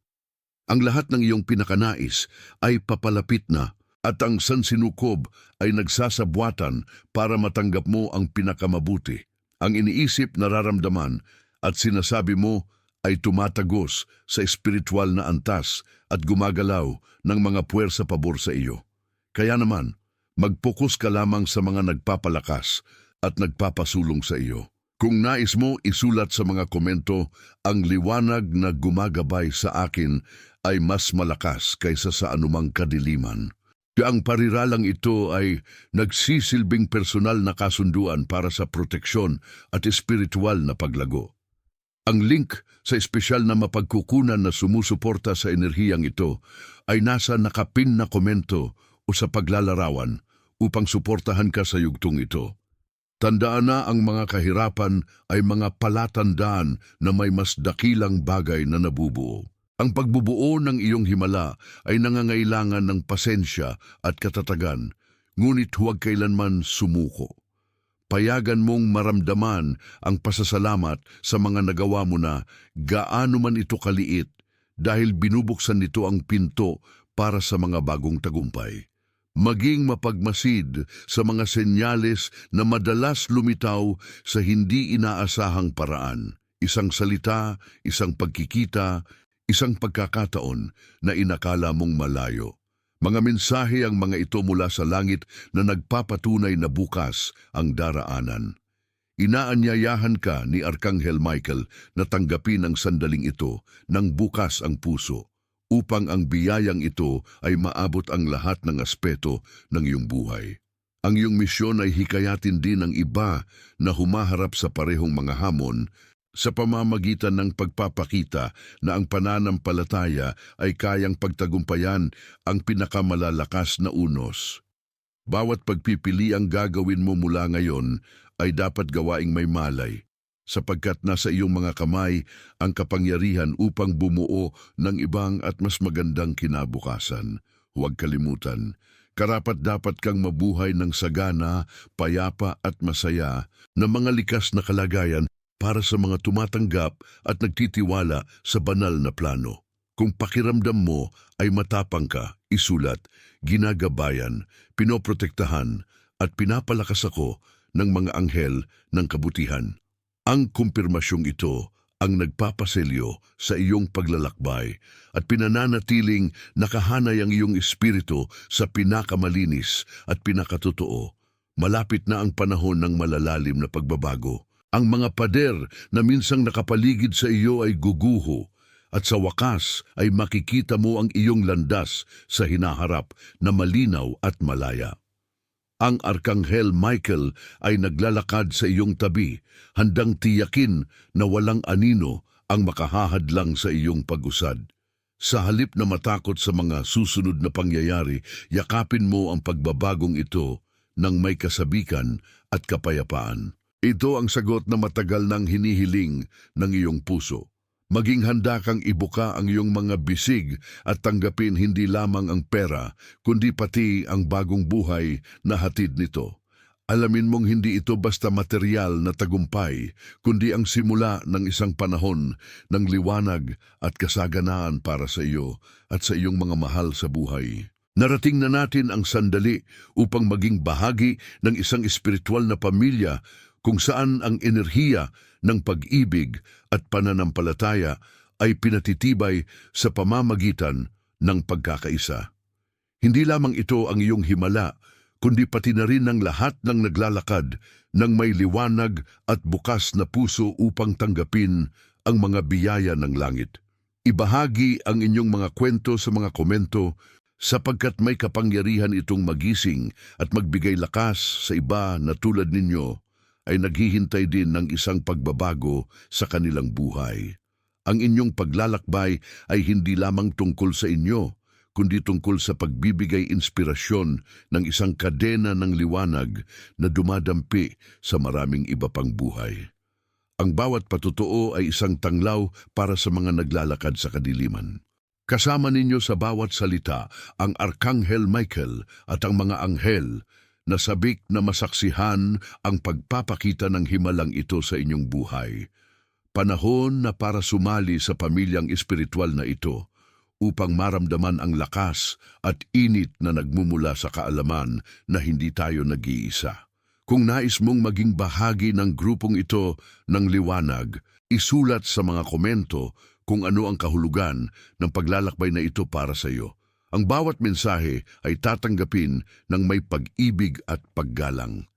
Ang lahat ng iyong pinakanais ay papalapit na at ang sansinukob ay nagsasabwatan para matanggap mo ang pinakamabuti. Ang iniisip, nararamdaman at sinasabi mo ay tumatagos sa espiritual na antas at gumagalaw ng mga puwersa pabor sa iyo. Kaya naman, mag-focus ka lamang sa mga nagpapalakas at nagpapasulong sa iyo. Kung nais mo isulat sa mga komento, ang liwanag na gumagabay sa akin ay mas malakas kaysa sa anumang kadiliman. Ang pariralang ito ay nagsisilbing personal na kasunduan para sa proteksyon at espiritual na paglago. Ang link sa espesyal na mapagkukunan na sumusuporta sa enerhiyang ito ay nasa nakapin na komento o sa paglalarawan upang suportahan ka sa yugtong ito. Tandaan na ang mga kahirapan ay mga palatandaan na may mas dakilang bagay na nabubuo. Ang pagbubuo ng iyong himala ay nangangailangan ng pasensya at katatagan, ngunit huwag kailanman sumuko. Payagan mong maramdaman ang pasasalamat sa mga nagawa mo na gaano man ito kaliit dahil binubuksan nito ang pinto para sa mga bagong tagumpay. Maging mapagmasid sa mga senyales na madalas lumitaw sa hindi inaasahang paraan. Isang salita, isang pagkikita, isang pagkakataon na inakala mong malayo. Mga mensahe ang mga ito mula sa langit na nagpapatunay na bukas ang daraanan. Inaanyayahan ka ni Arkanghel Michael na tanggapin ang sandaling ito ng bukas ang puso upang ang biyayang ito ay maabot ang lahat ng aspeto ng iyong buhay. Ang iyong misyon ay hikayatin din ng iba na humaharap sa parehong mga hamon sa pamamagitan ng pagpapakita na ang pananampalataya ay kayang pagtagumpayan ang pinakamalalakas na unos. Bawat pagpipili ang gagawin mo mula ngayon ay dapat gawaing may malay, sapagkat nasa iyong mga kamay ang kapangyarihan upang bumuo ng ibang at mas magandang kinabukasan. Huwag kalimutan, karapat-dapat kang mabuhay ng sagana, payapa at masaya na mga likas na kalagayan para sa mga tumatanggap at nagtitiwala sa banal na plano. Kung pakiramdam mo ay matapang ka, isulat, ginagabayan, pinoprotektahan at pinapalakas ako ng mga anghel ng kabutihan. Ang kumpirmasyong ito ang nagpapaselyo sa iyong paglalakbay at pinananatiling nakahanay ang iyong espiritu sa pinakamalinis at pinakatotoo. Malapit na ang panahon ng malalalim na pagbabago. Ang mga pader na minsang nakapaligid sa iyo ay guguho at sa wakas ay makikita mo ang iyong landas sa hinaharap na malinaw at malaya. Ang Arkanghel Michael ay naglalakad sa iyong tabi, handang tiyakin na walang anino ang makahahadlang sa iyong pag-usad. Sa halip na matakot sa mga susunod na pangyayari, yakapin mo ang pagbabagong ito ng may kasabikan at kapayapaan. Ito ang sagot na matagal nang hinihiling ng iyong puso. Maging handa kang ibuka ang iyong mga bisig at tanggapin hindi lamang ang pera, kundi pati ang bagong buhay na hatid nito. Alamin mong hindi ito basta material na tagumpay, kundi ang simula ng isang panahon ng liwanag at kasaganaan para sa iyo at sa iyong mga mahal sa buhay. Narating na natin ang sandali upang maging bahagi ng isang espiritual na pamilya kung saan ang enerhiya ng pag-ibig at pananampalataya ay pinatitibay sa pamamagitan ng pagkakaisa. Hindi lamang ito ang iyong himala, kundi pati na rin ng lahat ng naglalakad ng may liwanag at bukas na puso upang tanggapin ang mga biyaya ng langit. Ibahagi ang inyong mga kwento sa mga komento sapagkat may kapangyarihan itong magising at magbigay lakas sa iba na tulad ninyo ay naghihintay din ng isang pagbabago sa kanilang buhay. Ang inyong paglalakbay ay hindi lamang tungkol sa inyo, kundi tungkol sa pagbibigay inspirasyon ng isang kadena ng liwanag na dumadampi sa maraming iba pang buhay. Ang bawat patotoo ay isang tanglaw para sa mga naglalakad sa kadiliman. Kasama ninyo sa bawat salita ang Arkanghel Michael at ang mga anghel na sabik na masaksihan ang pagpapakita ng himalang ito sa inyong buhay. Panahon na para sumali sa pamilyang espiritual na ito, upang maramdaman ang lakas at init na nagmumula sa kaalaman na hindi tayo nag-iisa. Kung nais mong maging bahagi ng grupong ito ng liwanag, isulat sa mga komento kung ano ang kahulugan ng paglalakbay na ito para sa iyo. Ang bawat mensahe ay tatanggapin ng may pag-ibig at paggalang.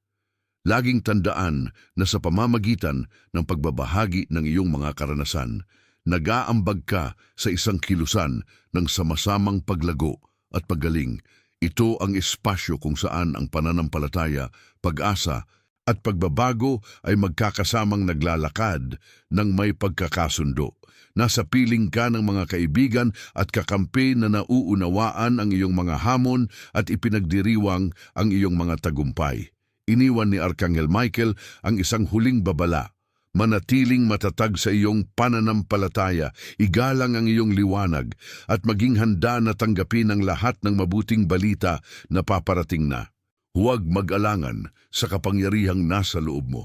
Laging tandaan na sa pamamagitan ng pagbabahagi ng iyong mga karanasan, nag-aambag ka sa isang kilusan ng sama-samang paglago at paggaling. Ito ang espasyo kung saan ang pananampalataya, pag-asa at pagbabago ay magkakasamang naglalakad ng may pagkakasundo. Nasa piling ka ng mga kaibigan at kakampi na nauunawaan ang iyong mga hamon at ipinagdiriwang ang iyong mga tagumpay. Iniwan ni Arkanghel Michael ang isang huling babala. Manatiling matatag sa iyong pananampalataya, igalang ang iyong liwanag, at maging handa na tanggapin ang lahat ng mabuting balita na paparating na. Huwag mag-alangan sa kapangyarihang nasa loob mo,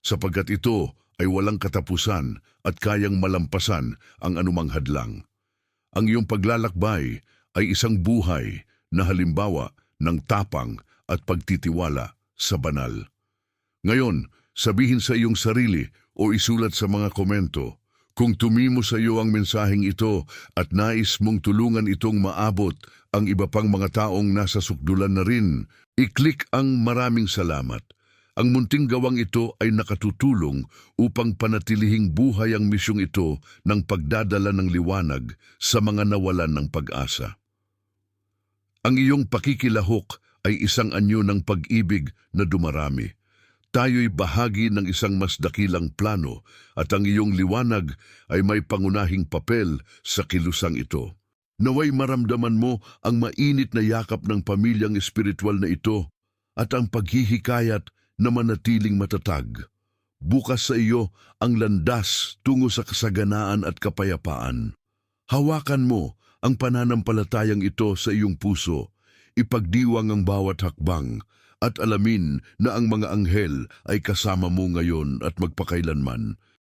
sapagkat ito ay walang katapusan at kayang malampasan ang anumang hadlang. Ang iyong paglalakbay ay isang buhay na halimbawa ng tapang at pagtitiwala sa banal. Ngayon, sabihin sa iyong sarili o isulat sa mga komento kung tumimo sa iyo ang mensaheng ito at nais mong tulungan itong maabot ang iba pang mga taong nasa sukdulan na rin. I-click ang maraming salamat. Ang munting gawang ito ay nakatutulong upang panatilihing buhay ang misyong ito ng pagdadala ng liwanag sa mga nawalan ng pag-asa. Ang iyong pakikilahok ay isang anyo ng pag-ibig na dumarami. Tayo'y bahagi ng isang mas dakilang plano at ang iyong liwanag ay may pangunahing papel sa kilusang ito. Naway maramdaman mo ang mainit na yakap ng pamilyang espiritual na ito at ang paghihikayat na manatiling matatag. Bukas sa iyo ang landas tungo sa kasaganaan at kapayapaan. Hawakan mo ang pananampalatayang ito sa iyong puso. Ipagdiwang ang bawat hakbang at alamin na ang mga anghel ay kasama mo ngayon at magpakailanman.